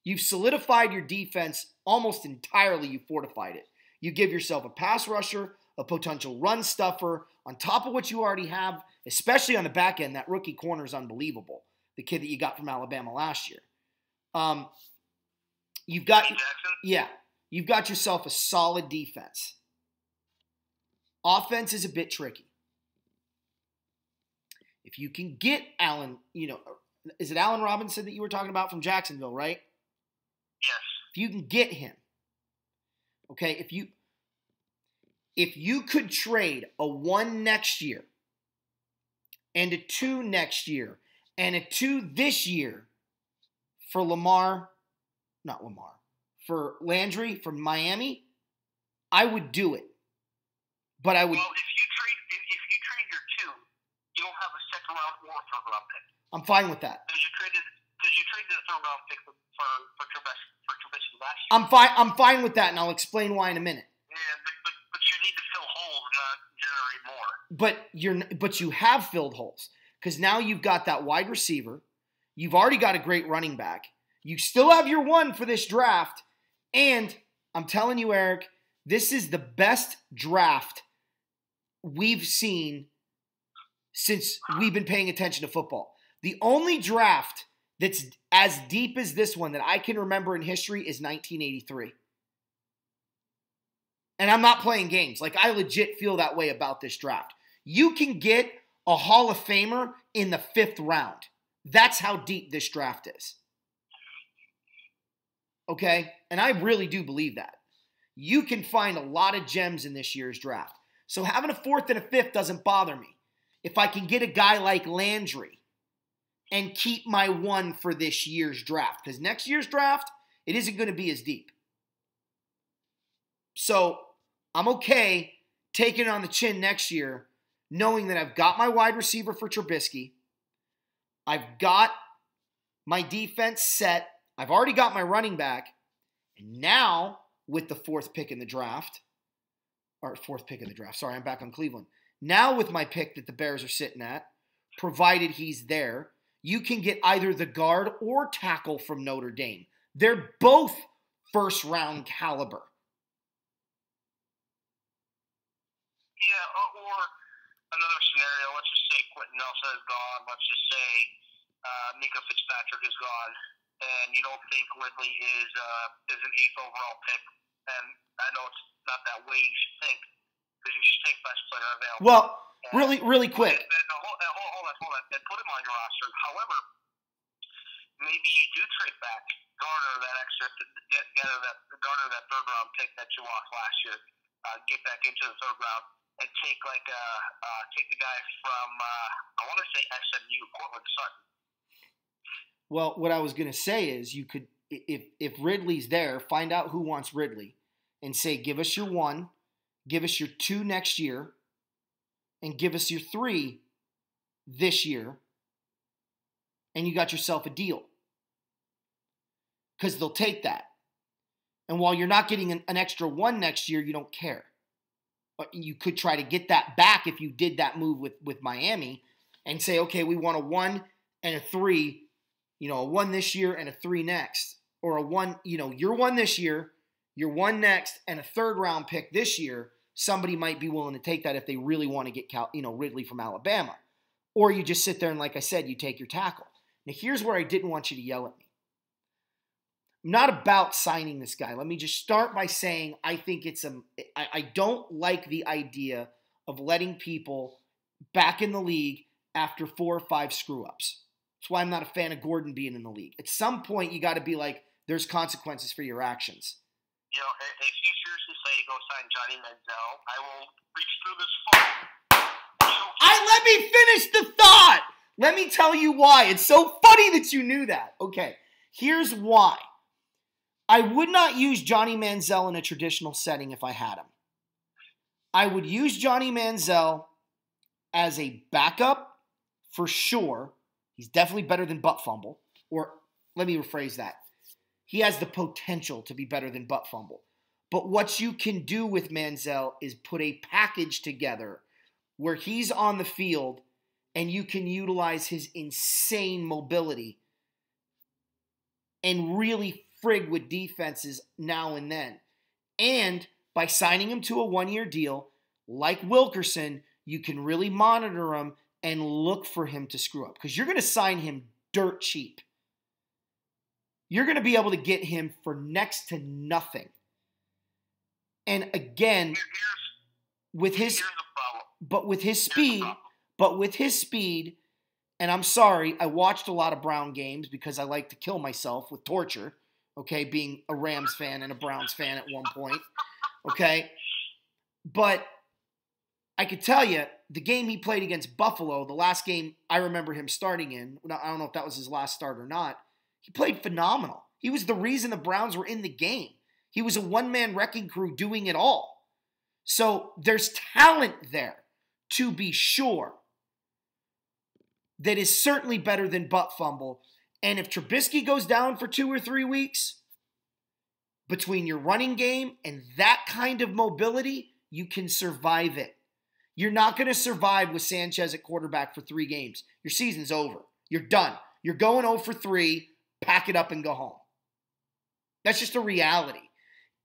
You've solidified your defense almost entirely. You fortified it. You give yourself a pass rusher, a potential run stuffer, on top of what you already have, especially on the back end. That rookie corner is unbelievable. The kid that you got from Alabama last year. You've got yourself a solid defense. Offense is a bit tricky. If you can get Allen, is it Allen Robinson that you were talking about from Jacksonville, right? Yes. If you can get him, okay, if you could trade a 1 next year and a 2 next year and a 2 this year for for Landry from Miami, I would do it. But I would. Well, if you trade your 2, you don't have a second round or a third round pick. I'm fine with that. Because you traded the third round pick for Trubisky last year. I'm fine with that, and I'll explain why in a minute. Yeah, but you need to fill holes, not generate more. But you have filled holes because now you've got that wide receiver. You've already got a great running back. You still have your 1 for this draft, and I'm telling you, Eric, this is the best draft we've seen since we've been paying attention to football. The only draft that's as deep as this one that I can remember in history is 1983. And I'm not playing games. Like, I legit feel that way about this draft. You can get a Hall of Famer in the 5th round. That's how deep this draft is. Okay? And I really do believe that. You can find a lot of gems in this year's draft. So having a 4th and a 5th doesn't bother me. If I can get a guy like Landry and keep my 1 for this year's draft. Because next year's draft, it isn't going to be as deep. So I'm okay taking it on the chin next year, knowing that I've got my wide receiver for Trubisky. I've got my defense set. I've already got my running back. And now, with the 4th pick in the draft, sorry, I'm back on Cleveland. Now with my pick that the Bears are sitting at, provided he's there, you can get either the guard or tackle from Notre Dame. They're both first-round caliber. Yeah, or another scenario, let's just say Quentin Nelson is gone. Let's just say Minka Fitzpatrick is gone. And you don't think Ridley is an 8th overall pick. And I know it's not that way you should think, because you should take best player available. Well, really quick. Hold on. And put him on your roster. However, maybe you do trade back, garner that 3rd round pick that you lost last year, get back into the 3rd round, and take the guy from I want to say SMU, Cortland Sutton. Well, what I was going to say is you could, if Ridley's there, find out who wants Ridley and say, give us your 1, give us your 2 next year, and give us your 3 this year, and you got yourself a deal. Because they'll take that. And while you're not getting an extra 1 next year, you don't care. But you could try to get that back if you did that move with Miami and say, okay, we want a 1 and a 3, a 1 this year and a 3 next. Or a 1, your 1 this year, your 1 next, and a 3rd round pick this year. Somebody might be willing to take that if they really want to get Ridley from Alabama. Or you just sit there and, like I said, you take your tackle. Now, here's where I didn't want you to yell at me. I'm not about signing this guy. Let me just start by saying I think I don't like the idea of letting people back in the league after 4 or 5 screw-ups. That's why I'm not a fan of Gordon being in the league. At some point, you got to be like, there's consequences for your actions. If you seriously say go sign Johnny Manziel, I will reach through this phone. Let me finish the thought. Let me tell you why. It's so funny that you knew that. Okay, here's why. I would not use Johnny Manziel in a traditional setting if I had him. I would use Johnny Manziel as a backup for sure. He's definitely better than Butt Fumble. Or let me rephrase that. He has the potential to be better than Butt Fumble. But what you can do with Manziel is put a package together where he's on the field and you can utilize his insane mobility and really frig with defenses now and then. And by signing him to a 1-year deal, like Wilkerson, you can really monitor him and look for him to screw up. Because you're going to sign him dirt cheap. You're going to be able to get him for next to nothing. And again, with his speed, and I'm sorry, I watched a lot of Brown games because I like to kill myself with torture, okay, being a Rams fan and a Browns fan at one point, okay? But I could tell you, the game he played against Buffalo, the last game I remember him starting in, I don't know if that was his last start or not, he played phenomenal. He was the reason the Browns were in the game. He was a one-man wrecking crew doing it all. So there's talent there, to be sure, that is certainly better than butt fumble. And if Trubisky goes down for 2 or 3 weeks, between your running game and that kind of mobility, you can survive it. You're not going to survive with Sanchez at quarterback for 3 games. Your season's over. You're done. You're going 0 for 3, pack it up and go home. That's just a reality.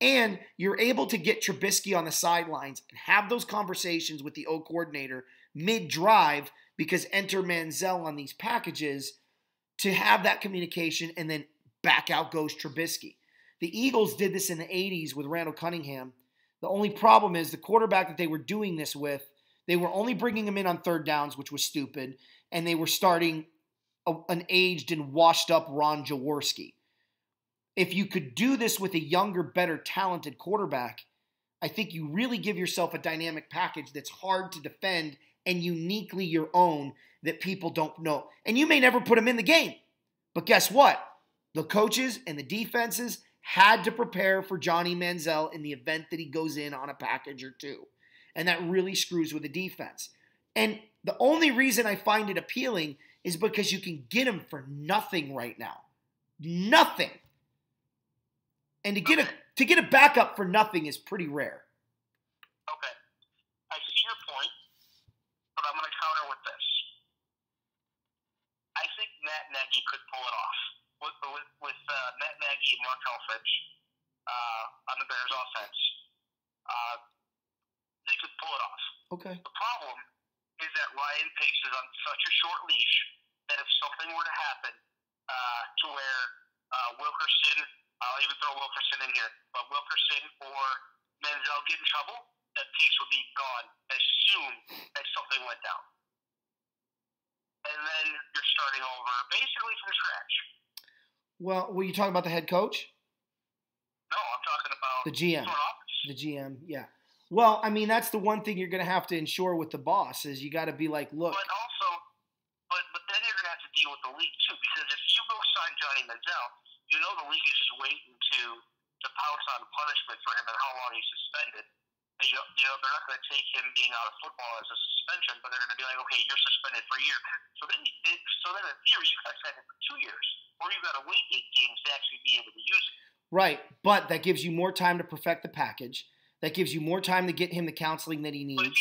And you're able to get Trubisky on the sidelines and have those conversations with the O coordinator mid-drive, because enter Manziel on these packages, to have that communication, and then back out goes Trubisky. The Eagles did this in the 80s with Randall Cunningham. The only problem is the quarterback that they were doing this with, they were only bringing him in on third downs, which was stupid, and they were starting an aged and washed-up Ron Jaworski. If you could do this with a younger, better, talented quarterback, I think you really give yourself a dynamic package that's hard to defend and uniquely your own that people don't know. And you may never put him in the game. But guess what? The coaches and the defenses had to prepare for Johnny Manziel in the event that he goes in on a package or 2. And that really screws with the defense. And the only reason I find it appealing is because you can get him for nothing right now. Nothing. And to get a backup for nothing is pretty rare. Okay. I see your point, but I'm going to counter with this. I think Matt Nagy could pull it off. With Matt Nagy and Mark Helfrich on the Bears offense, they could pull it off. Okay. The problem is that Ryan Pace is on such a short leash that if something were to happen to where Wilkerson, I'll even throw Wilkerson in here, but Wilkerson or Manziel get in trouble, that Pace would be gone as soon as something went down. And then you're starting over basically from scratch. Well, were you talking about the head coach? No, I'm talking about the GM. Front office. The GM, yeah. Well, I mean, that's the one thing you're going to have to ensure with the boss is you got to be like, look. But also, but then you're going to have to deal with the league too, because if you go sign Johnny Manziel, you know the league is just waiting to pounce on punishment for him and how long he's suspended. And you know they're not going to take him being out of football as a suspension, but they're going to be like, okay, you're suspended for a year. So then in theory, you got to sign him for 2 years, or you got to wait 8 games to actually be able to use it. Right, but that gives you more time to perfect the package. That gives you more time to get him the counseling that he needs.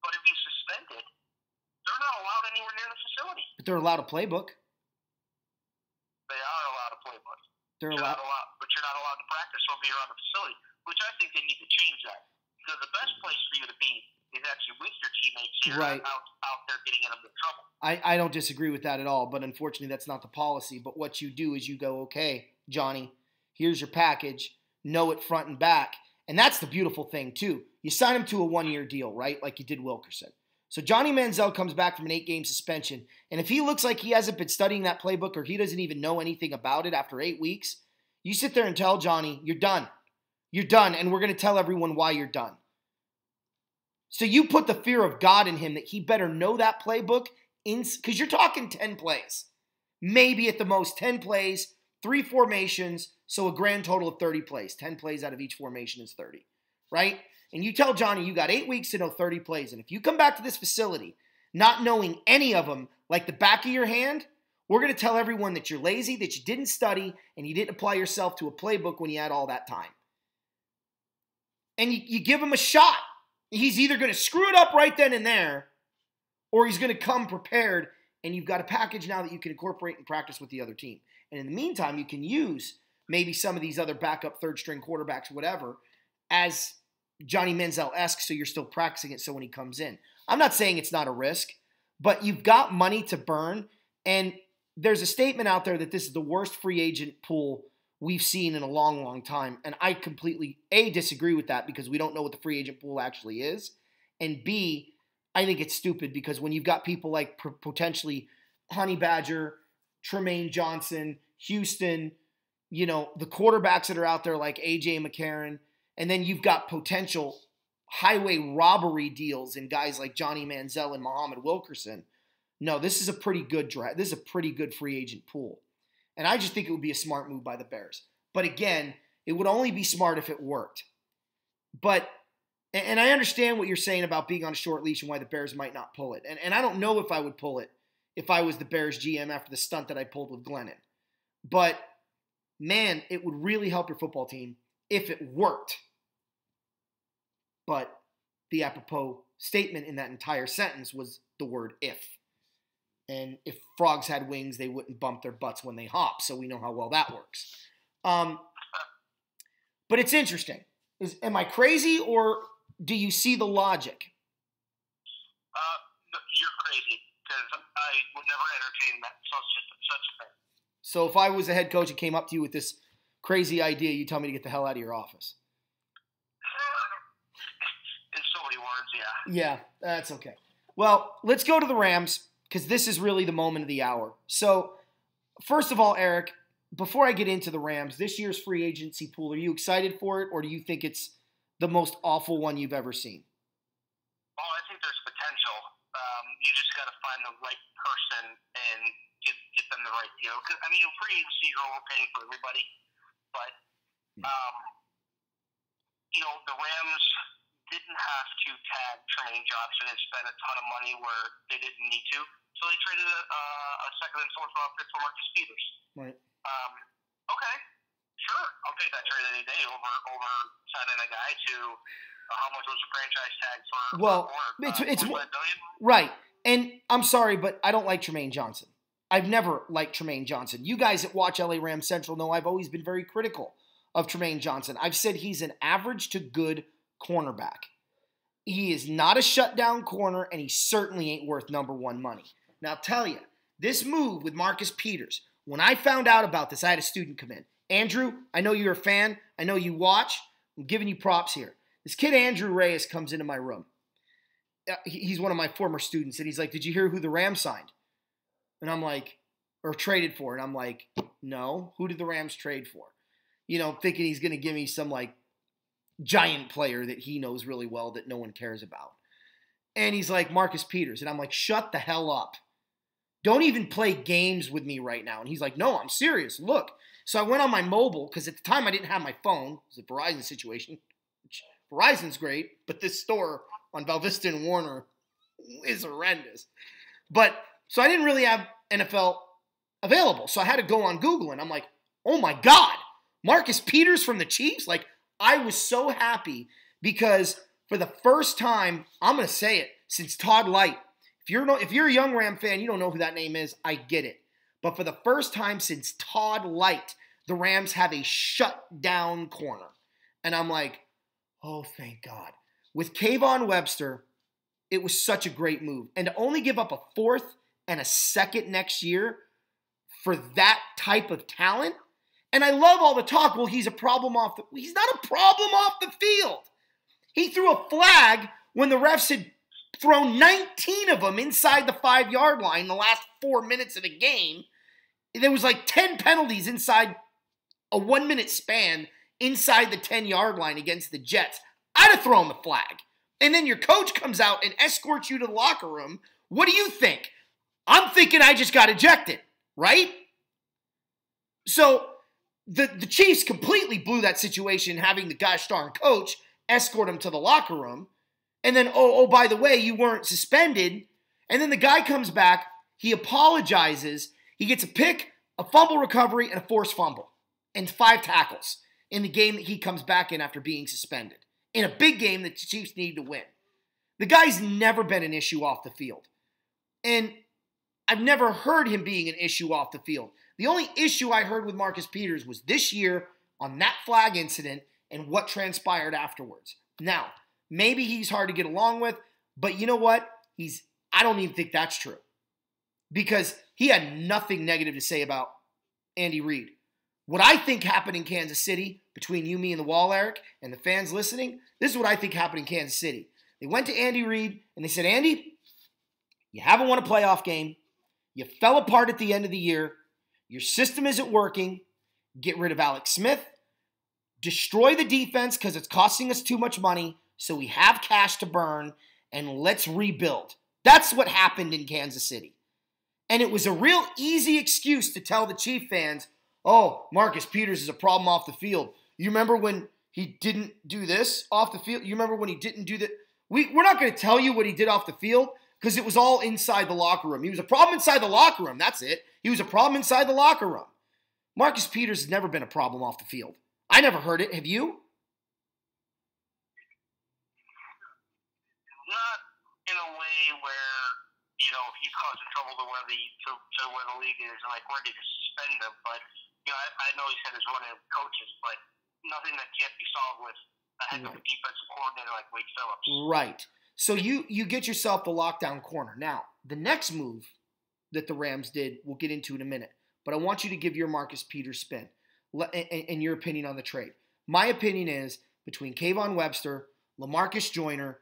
But if he's suspended, they're not allowed anywhere near the facility. But they're allowed a playbook. They are allowed a playbook. But you're not allowed to practice over here on the facility, which I think they need to change that. Because the best place for you to be is actually with your teammates here, right, out there getting them into trouble. I don't disagree with that at all, but unfortunately that's not the policy. But what you do is you go, okay, Johnny, here's your package, know it front and back. And that's the beautiful thing, too. You sign him to a 1-year deal, right, like you did Wilkerson. So Johnny Manziel comes back from an 8-game suspension, and if he looks like he hasn't been studying that playbook or he doesn't even know anything about it after 8 weeks, you sit there and tell Johnny, you're done. You're done, and we're going to tell everyone why you're done. So you put the fear of God in him that he better know that playbook, because you're talking 10 plays. Maybe at the most 10 plays, 3 formations, so a grand total of 30 plays. 10 plays out of each formation is 30, right? And you tell Johnny you got 8 weeks to know 30 plays. And if you come back to this facility not knowing any of them like the back of your hand, we're going to tell everyone that you're lazy, that you didn't study, and you didn't apply yourself to a playbook when you had all that time. And you give him a shot. He's either going to screw it up right then and there, or he's going to come prepared, and you've got a package now that you can incorporate and practice with the other team. And in the meantime, you can use maybe some of these other backup third-string quarterbacks, whatever, as Johnny Manziel-esque, so you're still practicing it so when he comes in. I'm not saying it's not a risk, but you've got money to burn, and there's a statement out there that this is the worst free agent pool we've seen in a long, long time. And I completely, A, disagree with that because we don't know what the free agent pool actually is. And B, I think it's stupid because when you've got people like potentially Honey Badger, Tremaine Johnson, Houston, you know, the quarterbacks that are out there like A.J. McCarron, and then you've got potential highway robbery deals in guys like Johnny Manziel and Muhammad Wilkerson. No, this is a pretty good draft. This is a pretty good free agent pool. And I just think it would be a smart move by the Bears. But again, it would only be smart if it worked. But, and I understand what you're saying about being on a short leash and why the Bears might not pull it. And I don't know if I would pull it if I was the Bears GM after the stunt that I pulled with Glennon. But, man, it would really help your football team if it worked. But the apropos statement in that entire sentence was the word if. And if frogs had wings, they wouldn't bump their butts when they hop. So we know how well that works. But it's interesting. Am I crazy, or do you see the logic? You're crazy, because I would never entertain that such a thing. So if I was a head coach and came up to you with this crazy idea, you tell me to get the hell out of your office. In so many words, yeah. Yeah, that's okay. Well, let's go to the Rams, because this is really the moment of the hour. So, first of all, Eric, before I get into the Rams, this year's free agency pool, are you excited for it, or do you think it's the most awful one you've ever seen? Oh, I think there's potential. You just got to find the right person and get them the right deal. Cause, I mean, free agency, you're overpaying for everybody. But, the Rams didn't have to tag Tremaine Johnson and spend a ton of money where they didn't need to. So they traded a second and fourth round pick for Marcus Peters. Right. Okay, sure. I'll take that trade any day over signing a guy to how much was the franchise tag for? It's right. And I'm sorry, but I don't like Tremaine Johnson. I've never liked Tremaine Johnson. You guys that watch LA Rams Central know I've always been very critical of Tremaine Johnson. I've said he's an average to good cornerback. He is not a shutdown corner, and he certainly ain't worth number one money. Now, I'll tell you, this move with Marcus Peters, when I found out about this, I had a student come in. Andrew, I know you're a fan. I know you watch. I'm giving you props here. This kid, Andrew Reyes, comes into my room. He's one of my former students, and he's like, did you hear who the Rams signed? And I'm like, or traded for? And I'm like, no. Who did the Rams trade for? Thinking he's going to give me some, giant player that he knows really well that no one cares about. And he's like, Marcus Peters. And I'm like, shut the hell up. Don't even play games with me right now. And he's like, no, I'm serious. Look. So I went on my mobile, because at the time I didn't have my phone. It was a Verizon situation. Verizon's great, but this store on Val Vista and Warner is horrendous. But, so I didn't really have NFL available. So I had to go on Google, and I'm like, oh my God, Marcus Peters from the Chiefs? I was so happy, because for the first time, I'm going to say it, since Todd Light, if you're a young Ram fan, you don't know who that name is, I get it. But for the first time since Todd Light, the Rams have a shutdown corner. And I'm like, oh, thank God. With Kayvon Webster, it was such a great move. And to only give up a fourth and a second next year for that type of talent. And I love all the talk, well, he's a problem he's not a problem off the field. He threw a flag when the refs had thrown 19 of them inside the 5-yard line the last 4 minutes of the game. There was 10 penalties inside a 1-minute span inside the 10-yard line against the Jets. I'd have thrown the flag. And then your coach comes out and escorts you to the locker room. What do you think? I'm thinking I just got ejected, right? So the Chiefs completely blew that situation, having the gosh darn coach escort him to the locker room. And then, oh, by the way, you weren't suspended. And then the guy comes back. He apologizes. He gets a pick, a fumble recovery, and a forced fumble. And 5 tackles in the game that he comes back in after being suspended. In a big game that the Chiefs needed to win. The guy's never been an issue off the field. And I've never heard him being an issue off the field. The only issue I heard with Marcus Peters was this year on that flag incident and what transpired afterwards. Now, maybe he's hard to get along with, but you know what? I don't even think that's true. Because he had nothing negative to say about Andy Reid. What I think happened in Kansas City, between you, me, and the wall, Eric, and the fans listening, this is what I think happened in Kansas City. They went to Andy Reid, and they said, Andy, you haven't won a playoff game. You fell apart at the end of the year. Your system isn't working. Get rid of Alex Smith. Destroy the defense because it's costing us too much money. so we have cash to burn, and let's rebuild. That's what happened in Kansas City. And it was a real easy excuse to tell the Chief fans, oh, Marcus Peters is a problem off the field. You remember when he didn't do this off the field? You remember when he didn't do that? We're not going to tell you what he did off the field because it was all inside the locker room. He was a problem inside the locker room. That's it. He was a problem inside the locker room. Marcus Peters has never been a problem off the field. I never heard it. Have you? Not in a way where, he's causing trouble to where the league is like ready to suspend him. But, I know he's had his run in coaches, but nothing that can't be solved with a heck of a defensive coordinator like Wade Phillips. Right. So you get yourself the lockdown corner. Now, the next move that the Rams did, we'll get into in a minute. But I want you to give your Marcus Peters spin and your opinion on the trade. My opinion is between Kayvon Webster, LaMarcus Joyner,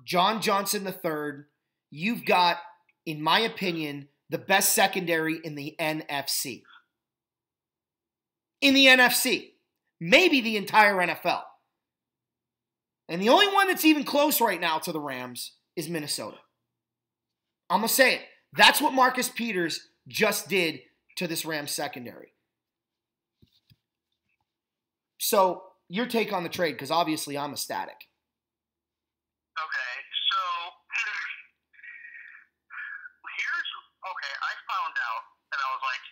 John Johnson III, you've got, in my opinion, the best secondary in the NFC. In the NFC. Maybe the entire NFL. And the only one that's even close right now to the Rams is Minnesota. I'm going to say it. That's what Marcus Peters just did to this Rams secondary. So, your take on the trade, because obviously I'm ecstatic. Okay, so I found out, and I was like,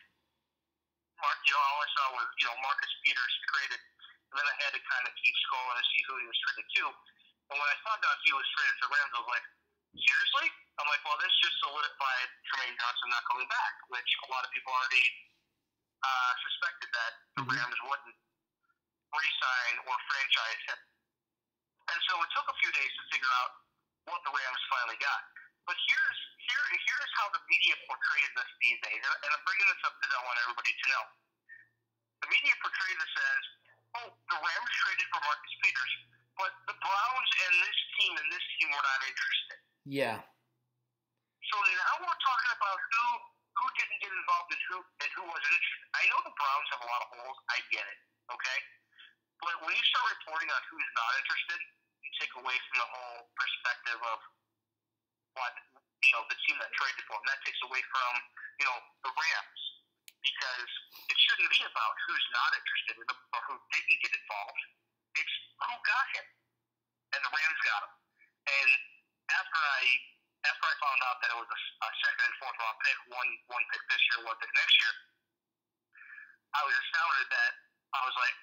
all I saw was, Marcus Peters traded, and then I had to kind of keep scrolling and see who he was traded to. And when I found out he was traded to Rams, I was like, seriously? I'm like, well, this just solidified Tremaine Johnson not coming back, which a lot of people already suspected that the Rams wouldn't re-sign or franchise him. And so it took a few days to figure out what the Rams finally got. But here's how the media portrays this these days, and I'm bringing this up because I want everybody to know. The media portrays this as, oh, the Rams traded for Marcus Peters, but the Browns and this team were not interested. Yeah. So now we're talking about who didn't get involved and who wasn't interested. I know the Browns have a lot of holes. I get it, okay? But when you start reporting on who's not interested, you take away from the whole perspective of what, the team that traded for him. That takes away from, the Rams. Because it shouldn't be about who's not interested in him or who didn't get involved. It's who got him. And the Rams got him. And after I found out that it was a second and fourth round pick, one pick this year, one pick next year, I was astounded that I was like,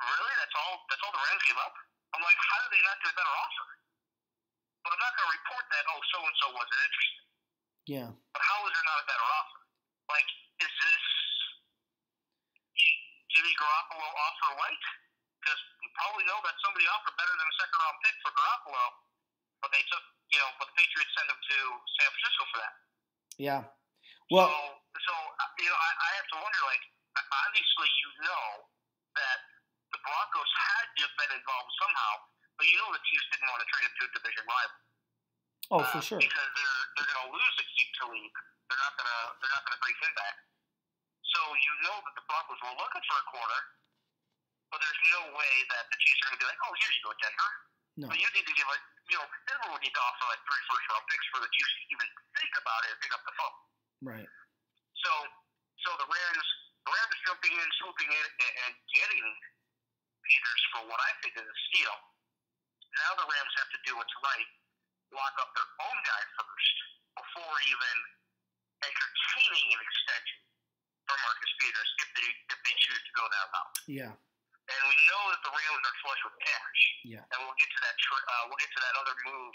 really? That's all the Rams gave up? I'm like, how did they not get a better offer? But I'm not going to report that, so-and-so wasn't interested. Yeah. But how is there not a better offer? Like, is this Jimmy Garoppolo offer right? Because you probably know that somebody offered better than a second-round pick for Garoppolo, but they took, but the Patriots sent him to San Francisco for that. Yeah. Well, so I have to wonder, like, obviously that the Broncos had to have been involved somehow, but the Chiefs didn't want to trade him to a division rival. Oh, for sure. Because they're going to lose Aqib Talib. They're not going to bring him back. So that the Broncos were looking for a corner, but there's no way that the Chiefs are going to be like, oh, here you go, Denver. No. But you need to give Denver would need to offer like 3 first-round picks for the Chiefs to even think about it and pick up the phone. Right. So the Rams jumping in, swooping in, and getting Peters for what I think is a steal. Now the Rams have to do what's right, lock up their own guy first before even entertaining an extension for Marcus Peters if they choose to go that route. Yeah. And we know that the Rams are flush with cash. Yeah. And we'll get to that. We'll get to that other move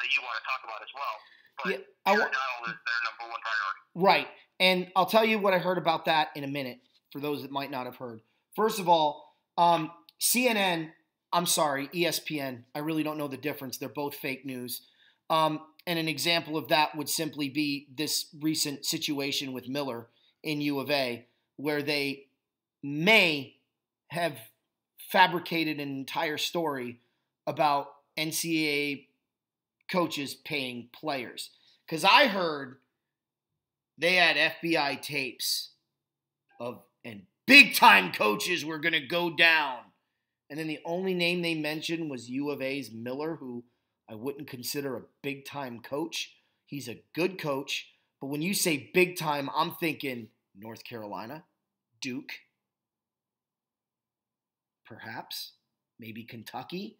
that you want to talk about as well. But Donald is their number one priority. Right. And I'll tell you what I heard about that in a minute. For those that might not have heard. First of all, CNN. I'm sorry, ESPN. I really don't know the difference. They're both fake news. And an example of that would simply be this recent situation with Miller in U of A, where they may have fabricated an entire story about NCAA coaches paying players. Because I heard they had FBI tapes and big-time coaches were going to go down And then the only name they mentioned was U of A's Miller, who I wouldn't consider a big-time coach. He's a good coach. But when you say big-time, I'm thinking North Carolina, Duke, perhaps, maybe Kentucky,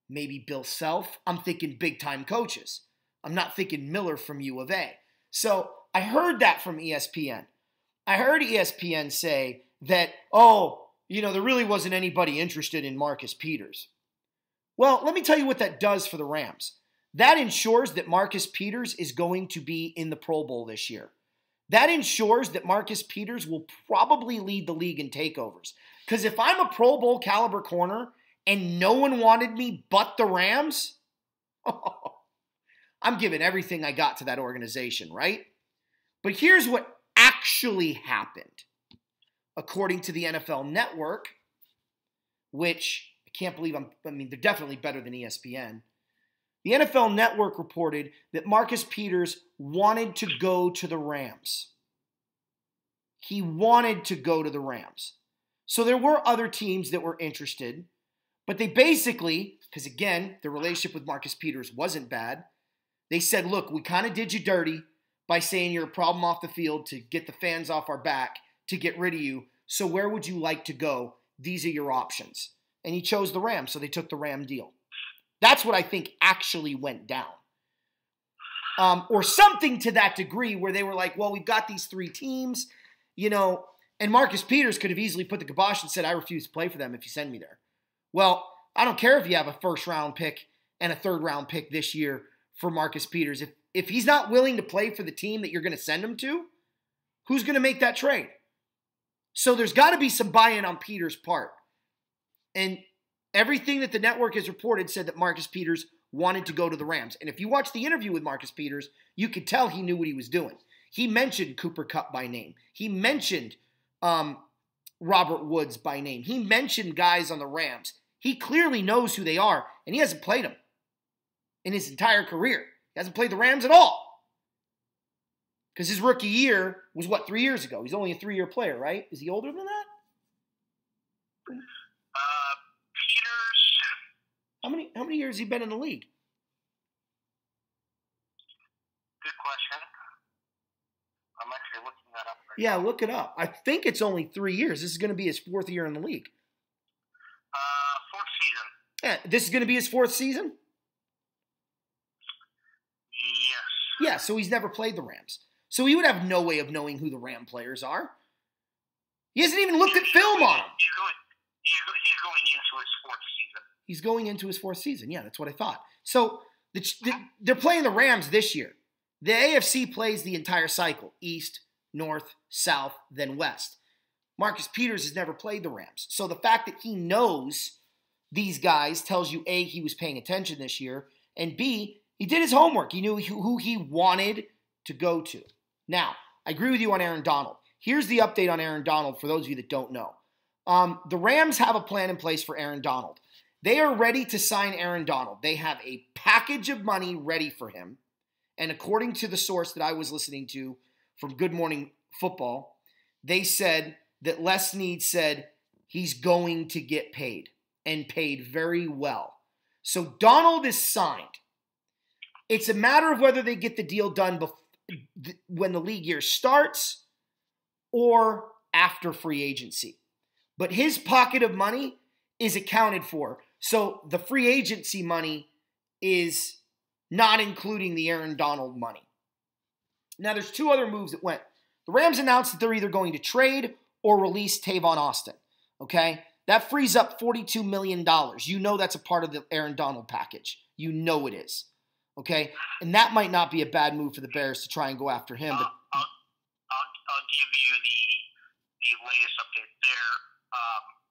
maybe Bill Self. I'm thinking big-time coaches. I'm not thinking Miller from U of A. So I heard that from ESPN. I heard ESPN say that, there really wasn't anybody interested in Marcus Peters. Well, let me tell you what that does for the Rams. That ensures that Marcus Peters is going to be in the Pro Bowl this year. That ensures that Marcus Peters will probably lead the league in takeovers. Because if I'm a Pro Bowl caliber corner and no one wanted me but the Rams, I'm giving everything I got to that organization, right? But here's what actually happened. According to the NFL Network, which I can't believe they're definitely better than ESPN. The NFL Network reported that Marcus Peters wanted to go to the Rams. He wanted to go to the Rams. So there were other teams that were interested, but they basically, because again, the relationship with Marcus Peters wasn't bad, they said, look, we kind of did you dirty by saying you're a problem off the field to get the fans off our back, to get rid of you. So where would you like to go? These are your options. And he chose the Rams, so they took the Ram deal. That's what I think actually went down. Or something to that degree where they were like, well, we've got these three teams, and Marcus Peters could have easily put the kibosh and said, I refuse to play for them if you send me there. Well, I don't care if you have a first-round pick and a third-round pick this year for Marcus Peters. If he's not willing to play for the team that you're going to send him to, who's going to make that trade? So there's got to be some buy-in on Peters' part. And everything that the network has reported said that Marcus Peters wanted to go to the Rams. And if you watch the interview with Marcus Peters, you could tell he knew what he was doing. He mentioned Cooper Kupp by name. He mentioned Robert Woods by name. He mentioned guys on the Rams. He clearly knows who they are, and he hasn't played them in his entire career. He hasn't played the Rams at all. Because his rookie year was, 3 years ago? He's only a 3-year player, right? Is he older than that? Peters. How many years has he been in the league? Good question. I'm actually looking that up right Yeah, now. look it up. I think it's only 3 years. This is going to be his 4th year in the league. Fourth season. Yeah, this is going to be his 4th season? Yes. Yeah, so he's never played the Rams. So he would have no way of knowing who the Ram players are. He hasn't even looked at film on them. He's going into his 4th season. He's going into his 4th season. Yeah, that's what I thought. So they're playing the Rams this year. The AFC plays the entire cycle. East, North, South, then West. Marcus Peters has never played the Rams. So the fact that he knows these guys tells you, A, he was paying attention this year, and B, he did his homework. He knew who he wanted to go to. Now, I agree with you on Aaron Donald. Here's the update on Aaron Donald for those of you that don't know. The Rams have a plan in place for Aaron Donald. They are ready to sign Aaron Donald. They have a package of money ready for him. And according to the source that I was listening to from Good Morning Football, they said that Les Snead said he's going to get paid and paid very well. So Donald is signed. It's a matter of whether they get the deal done when the league year starts or after free agency. But his pocket of money is accounted for. So the free agency money is not including the Aaron Donald money. Now there's two other moves that went. The Rams announced that they're either going to trade or release Tavon Austin. Okay? That frees up $42 million. You know that's a part of the Aaron Donald package. You know it is. Okay? And that might not be a bad move for the Bears to try and go after him. But I'll give you the latest update.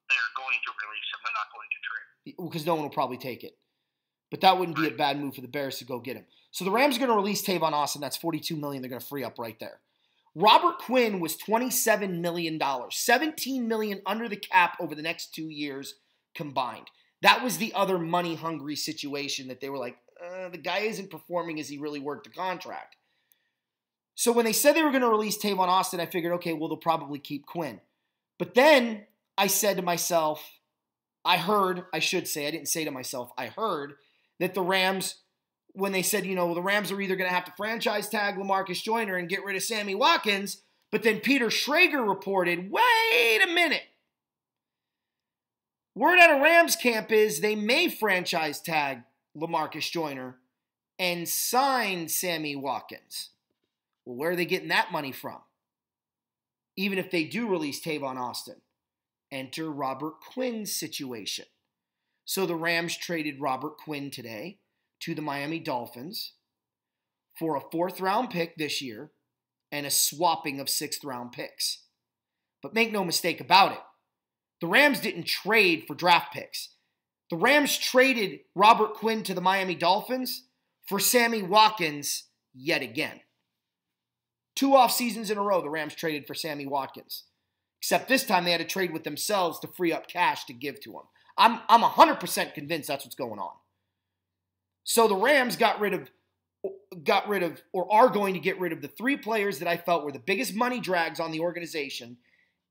They're going to release him. They're not going to trade. Because no one will probably take it. But that wouldn't be a bad move for the Bears to go get him. So the Rams are going to release Tavon Austin. That's $42 million they're going to free up right there. Robert Quinn was $27 million. $17 million under the cap over the next 2 years combined. That was the other money-hungry situation that they were like, the guy isn't performing as he really worked the contract. So when they said they were going to release Tavon Austin, I figured, okay, well, they'll probably keep Quinn. But then I said to myself, I should say, I didn't say to myself, I heard that the Rams, when they said, the Rams are either going to have to franchise tag LaMarcus Joyner and get rid of Sammy Watkins, but then Peter Schrager reported, wait a minute. Word out of Rams camp is they may franchise tag LaMarcus Joyner and sign Sammy Watkins. Well, where are they getting that money from? Even if they do release Tavon Austin. Enter Robert Quinn's situation. So the Rams traded Robert Quinn today to the Miami Dolphins for a 4th-round pick this year and a swapping of 6th-round picks. But make no mistake about it, the Rams didn't trade for draft picks. The Rams traded Robert Quinn to the Miami Dolphins for Sammy Watkins yet again. 2 off seasons in a row, the Rams traded for Sammy Watkins. Except this time they had to trade with themselves to free up cash to give to him. I'm 100% convinced that's what's going on. So the Rams got rid of or are going to get rid of the 3 players that I felt were the biggest money drags on the organization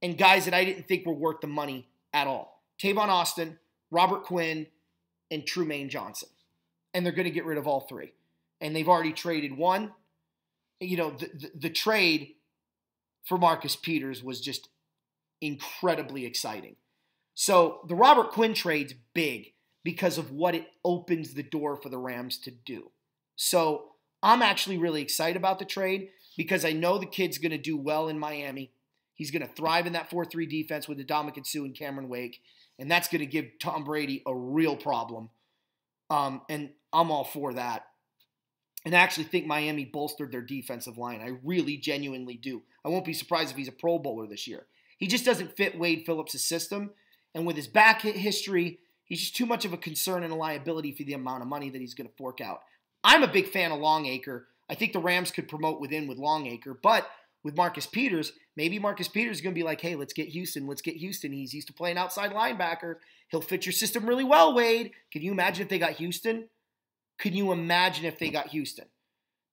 and guys that I didn't think were worth the money at all. Tavon Austin, Robert Quinn, and Trumaine Johnson. And they're going to get rid of all 3. And they've already traded one. The trade for Marcus Peters was just incredibly exciting. So the Robert Quinn trade's big because of what it opens the door for the Rams to do. So I'm actually really excited about the trade because I know the kid's going to do well in Miami. He's going to thrive in that 4-3 defense with Ndamukong Suh and Cameron Wake, and that's going to give Tom Brady a real problem. And I'm all for that. And I actually think Miami bolstered their defensive line. I really genuinely do. I won't be surprised if he's a Pro Bowler this year. He just doesn't fit Wade Phillips' system. And with his back history, he's just too much of a concern and a liability for the amount of money that he's going to fork out. I'm a big fan of Longacre. I think the Rams could promote with Longacre. But with Marcus Peters, maybe Marcus Peters is going to be like, hey, let's get Houston. He's used to playing outside linebacker. He'll fit your system really well, Wade. Can you imagine if they got Houston?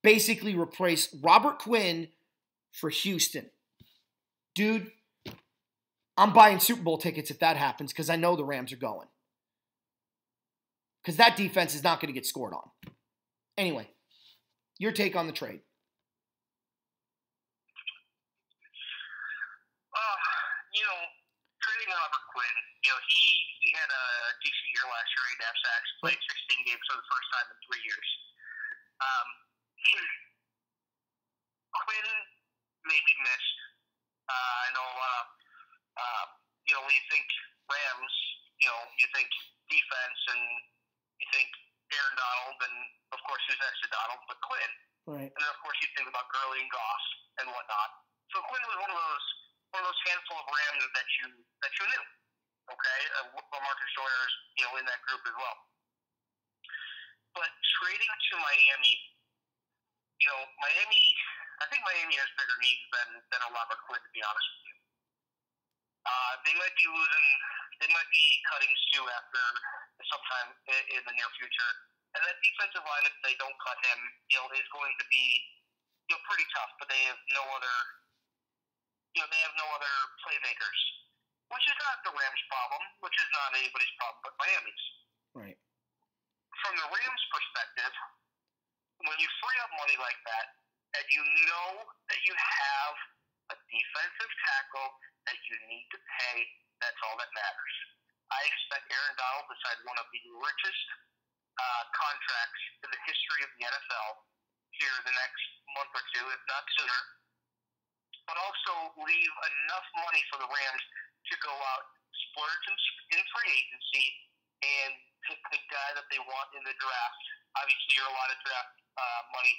Basically replace Robert Quinn for Houston. Dude, I'm buying Super Bowl tickets if that happens because I know the Rams are going. Because that defense is not going to get scored on. Anyway, your take on the trade. Trading Robert Quinn, he had a decent year last year, 8.5 sacks, played 16 games for the first time in 3 years. Quinn may be missed. I know a lot of, when you think Rams, you think defense and you think Aaron Donald and, of course, who's next to Donald, but Quinn. Right. And then, of course, you think about Gurley and Goss and whatnot. So Quinn was one of those handful of Rams that you knew. Okay, LaMarcus Joyner is in that group as well. But trading to Miami, I think Miami has bigger needs than a Robert Quinn, to be honest with you. They might be cutting Suh after sometime in the near future, and that defensive line, if they don't cut him, is going to be pretty tough. But they have no other playmakers, which is not the Rams' problem, which is not anybody's problem but Miami's. Right. From the Rams' perspective, when you free up money like that, and you know that you have a defensive tackle that you need to pay, that's all that matters. I expect Aaron Donald to sign one of the richest contracts in the history of the NFL here in the next month or two, if not sooner, but also leave enough money for the Rams to go out, splurge in free agency, and pick the guy that they want in the draft. Obviously, you're a lot of draft money,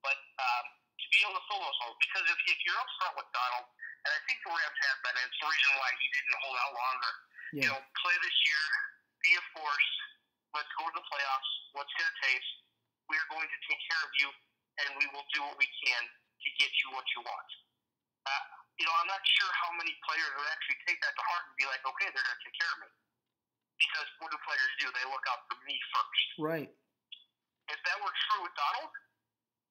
but to be able to fill those holes. Because if you're up front with Donald, and I think the Rams have been, and it's the reason why he didn't hold out longer. Yeah. Play this year, be a force, let's go to the playoffs, let's get a taste. We're going to take care of you, and we will do what we can to get you what you want. I'm not sure how many players would actually take that to heart and be like, okay, they're going to take care of me. Because what do players do? They look out for me first. Right. If that were true with Donald,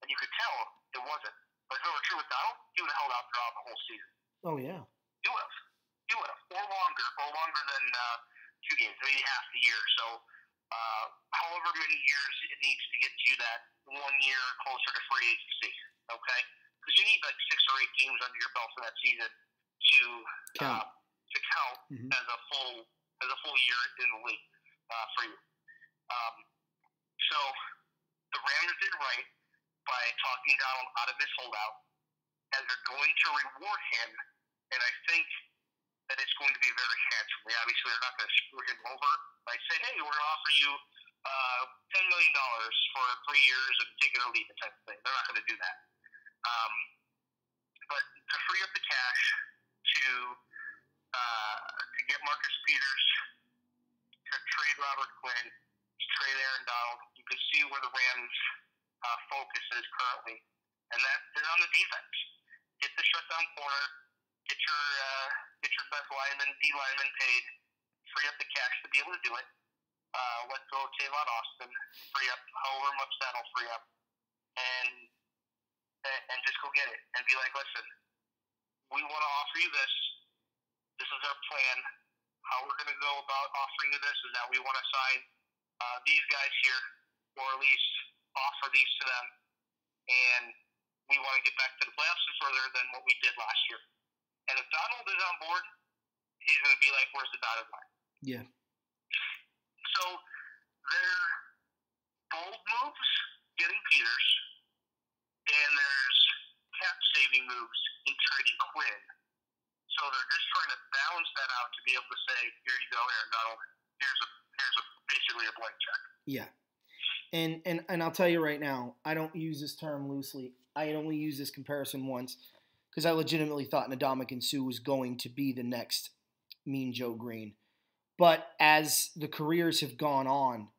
and you could tell it wasn't, but if it were true with Donald, he would have held out throughout the whole season. Oh, yeah. He would have. Or longer than 2 games, maybe half the year. So however many years it needs to get you that 1 year closer to free agency, okay? Because you need like 6 or 8 games under your belt for that season to count as a full year in the league for you. So the Rams did right by talking Donald out of his holdout, and they're going to reward him, and I think that it's going to be very handsomely. Obviously, they're not going to screw him over by saying, hey, we're going to offer you $10 million for 3 years and take it or leave it type of thing. They're not going to do that. But to free up the cash to get Marcus Peters, to trade Robert Quinn, to trade Aaron Donald, you can see where the Rams' focus is currently. And that is on the defense. Get the shutdown corner, get your best lineman, D lineman paid, free up the cash to be able to do it. Let go Tavon Austin, free up however much that'll free up, and just go get it and be like, listen, we want to offer you this. This is our plan. How we're going to go about offering you this is that we want to sign these guys here, or at least offer these to them, and we want to get back to the playoffs further than what we did last year. And if Donald is on board, he's going to be like, where's the dotted line? Yeah. So they're bold moves, getting Peters, and there's cap-saving moves in trading Quinn. So they're just trying to balance that out to be able to say, here you go, Aaron Donald. Here's basically a blank check. Yeah. And I'll tell you right now, I don't use this term loosely. I only use this comparison once because I legitimately thought Ndamukong Suh was going to be the next Mean Joe Green. But as the careers have gone on,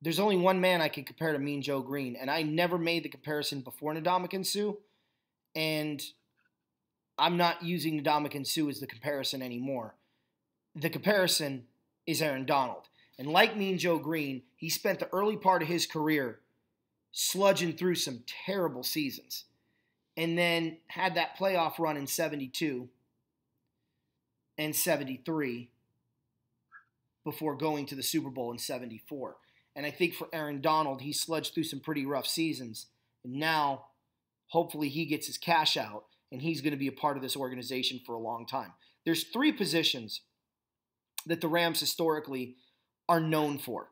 there's only one man I can compare to Mean Joe Green, and I never made the comparison before Ndamukong Suh, and I'm not using Ndamukong Suh as the comparison anymore. The comparison is Aaron Donald. And like Mean Joe Green, he spent the early part of his career sludging through some terrible seasons, and then had that playoff run in 72 and 73 before going to the Super Bowl in 74. And I think for Aaron Donald, he sludged through some pretty rough seasons. And now, hopefully he gets his cash out, and he's going to be a part of this organization for a long time. There's 3 positions that the Rams historically are known for.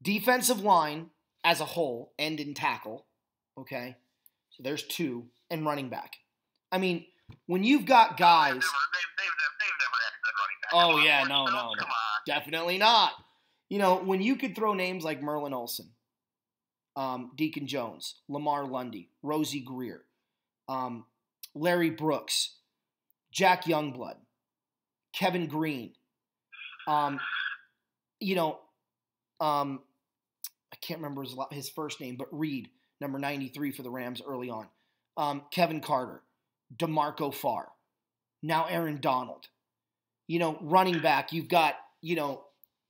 Defensive line as a whole, end and tackle, okay? So there's 2, and running back. I mean, when you've got guys... They've never had a good running back. Oh, yeah, no. Definitely not. You know, when you could throw names like Merlin Olsen, Deacon Jones, Lamar Lundy, Rosie Greer, Larry Brooks, Jack Youngblood, Kevin Green, I can't remember his first name, but Reed, number 93 for the Rams early on, Kevin Carter, DeMarco Farr, now Aaron Donald. You know, running back, you've got,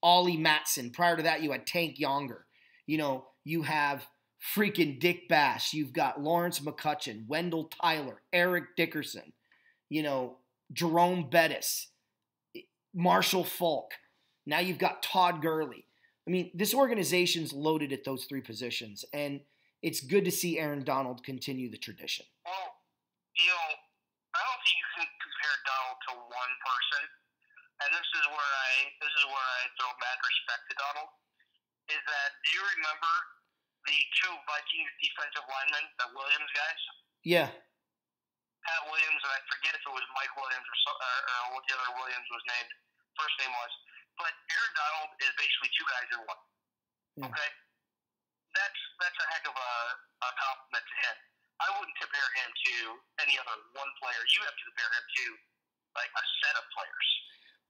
Ollie Matson. Prior to that, you had Tank Younger. You have freaking Dick Bash. You've got Lawrence McCutcheon, Wendell Tyler, Eric Dickerson, Jerome Bettis, Marshall Falk. Now you've got Todd Gurley. I mean, this organization's loaded at those 3 positions, and it's good to see Aaron Donald continue the tradition. Well, I don't think you can compare Donald to one person, and this is where I throw mad respect to Donald. Is that, do you remember the 2 Vikings defensive linemen, the Williams guys? Yeah. Pat Williams, and I forget if it was Mike Williams or what the other Williams was named. First name was. But Aaron Donald is basically 2 guys in one. Yeah. Okay? That's a heck of a compliment to him. I wouldn't compare him to any other one player. You have to compare him to like a set of players.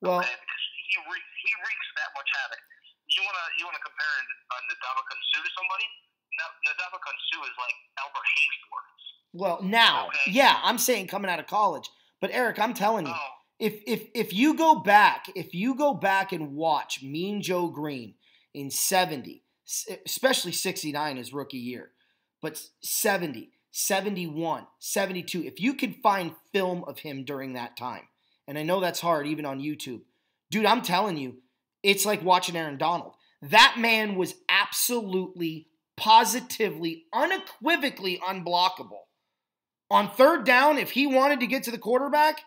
Well, okay? Because he wreaks that much havoc. You wanna compare Ndamukong Suh to somebody? Ndamukong Suh is like Albert Haynesworth. Well, now, okay? Yeah, I'm saying coming out of college. But Eric, I'm telling you, if you go back and watch Mean Joe Green in 70, especially 69 his rookie year, but 70, 71, 72, if you could find film of him during that time, and I know that's hard even on YouTube, Dude, I'm telling you, it's like watching Aaron Donald. That man was absolutely, positively, unequivocally unblockable. On third down, if he wanted to get to the quarterback,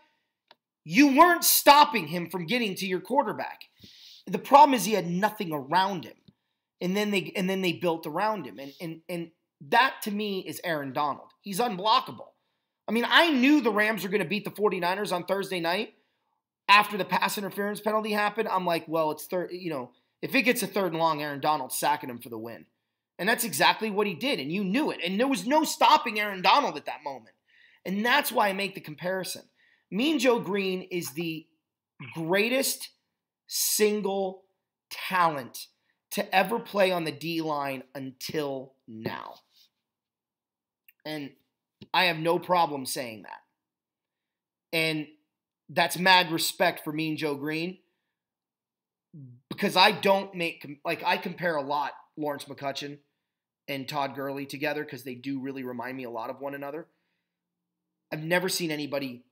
you weren't stopping him from getting to your quarterback. The problem is he had nothing around him. And then they built around him. And that to me is Aaron Donald. He's unblockable. I mean, I knew the Rams were going to beat the 49ers on Thursday night after the pass interference penalty happened. I'm like, well, it's third, if it gets a third and long, Aaron Donald's sacking him for the win. And that's exactly what he did, and you knew it. And there was no stopping Aaron Donald at that moment. And that's why I make the comparison. Mean Joe Green is the greatest single talent to ever play on the D-line until now. And I have no problem saying that. And that's mad respect for Mean Joe Green, because I don't I compare a lot Lawrence McCutcheon and Todd Gurley together because they do really remind me a lot of one another. I've never seen anybody,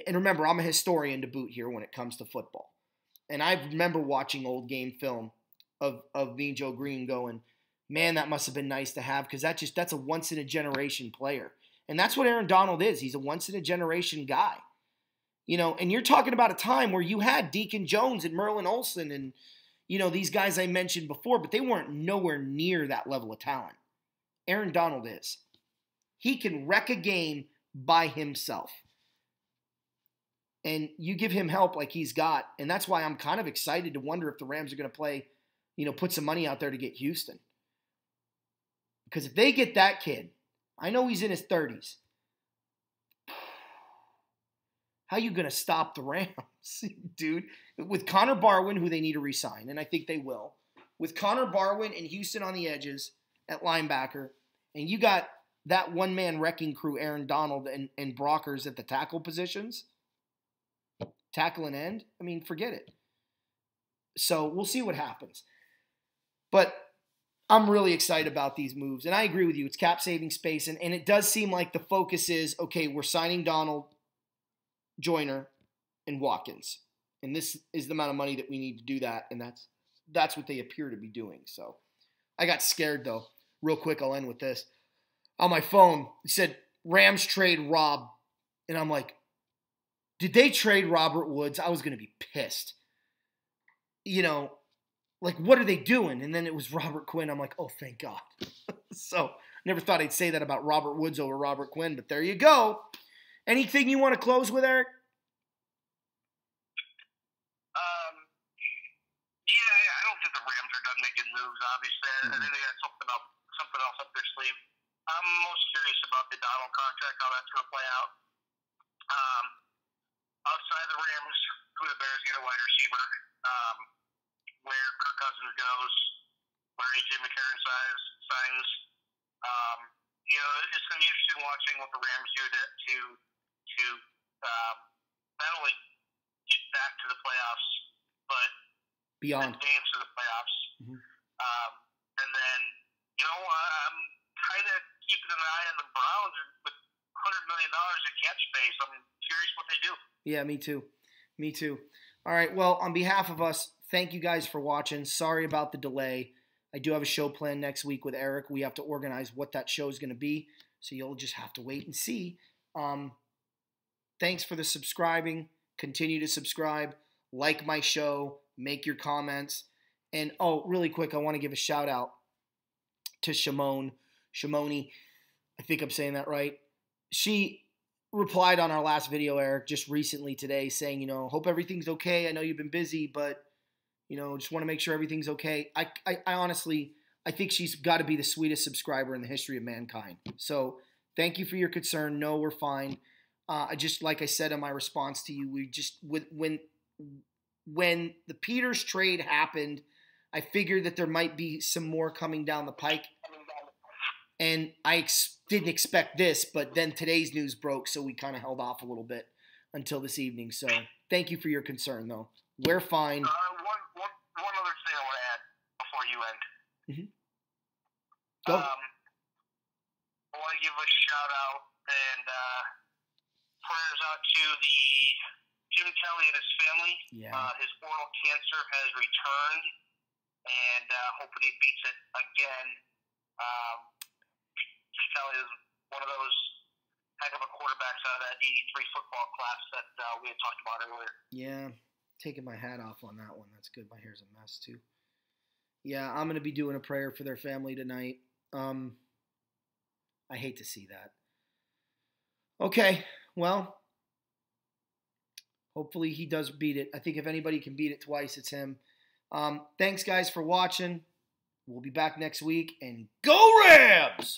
and remember, I'm a historian to boot here when it comes to football. And I remember watching old game film of Mean Joe Green going, man, that must have been nice to have, because that's a once-in-a-generation player. And that's what Aaron Donald is. He's a once-in-a-generation guy. And you're talking about a time where you had Deacon Jones and Merlin Olsen and, these guys I mentioned before, but they weren't nowhere near that level of talent. Aaron Donald is. He can wreck a game by himself. And you give him help like he's got, and that's why I'm kind of excited to wonder if the Rams are going to play, put some money out there to get Houston. Because if they get that kid, I know he's in his 30s. How you going to stop the Rams, dude? With Connor Barwin, who they need to re-sign, and I think they will. With Connor Barwin and Houston on the edges at linebacker, and you got that one-man wrecking crew, Aaron Donald and Brockers at the tackle positions, tackle and end, I mean, forget it. So we'll see what happens. But I'm really excited about these moves, and I agree with you. It's cap-saving space, and it does seem like the focus is, okay, we're signing Donald, Joyner, and Watkins. And this is the amount of money that we need to do that, and that's what they appear to be doing. So I got scared, though. Real quick, I'll end with this. On my phone, it said, Rams trade Rob. And I'm like, did they trade Robert Woods? I was going to be pissed. What are they doing? And then it was Robert Quinn. I'm like, oh, thank God. So never thought I'd say that about Robert Woods over Robert Quinn, but there you go. Anything you want to close with, Eric? Yeah, I don't think the Rams are done making moves, obviously. I think they got something else up their sleeve. I'm most curious about the Donald contract, how that's going to play out. Outside the Rams, who the Bears get a wide receiver, where Kirk Cousins goes, where A.J. McCarron signs. It's going to be interesting watching what the Rams do to not only get back to the playoffs, but beyond advance to the playoffs. Mm-hmm. And then, I'm kind of keeping an eye on the Browns with $100 million in cap space. I'm curious what they do. Yeah, me too. All right, well, on behalf of us, thank you guys for watching. Sorry about the delay. I do have a show planned next week with Eric. We have to organize what that show is going to be, so you'll just have to wait and see. Thanks for the subscribing. Continue to subscribe. Like my show. Make your comments. And, really quick, I want to give a shout-out to Shimoni. I think I'm saying that right. She replied on our last video, Eric, just recently today saying, hope everything's okay. I know you've been busy, but, just want to make sure everything's okay. I honestly, I think she's got to be the sweetest subscriber in the history of mankind. So thank you for your concern. No, we're fine. Just like I said in my response to you, when the Peters trade happened, I figured that there might be some more coming down the pike. And I didn't expect this, but then today's news broke, so we kind of held off a little bit until this evening. So thank you for your concern, though. We're fine. One other thing I want to add before you end. Mm-hmm. Go. I want to give a shout out and prayers out to the Jim Kelly and his family. Yeah. His oral cancer has returned, and hoping he beats it again. Jim Kelly is one of those heck of a quarterbacks out of that 83 football class that we had talked about earlier. Yeah, taking my hat off on that one. That's good. My hair's a mess, too. Yeah, I'm going to be doing a prayer for their family tonight. I hate to see that. Okay, well, hopefully he does beat it. I think if anybody can beat it twice, it's him. Thanks, guys, for watching. We'll be back next week, and go Rams!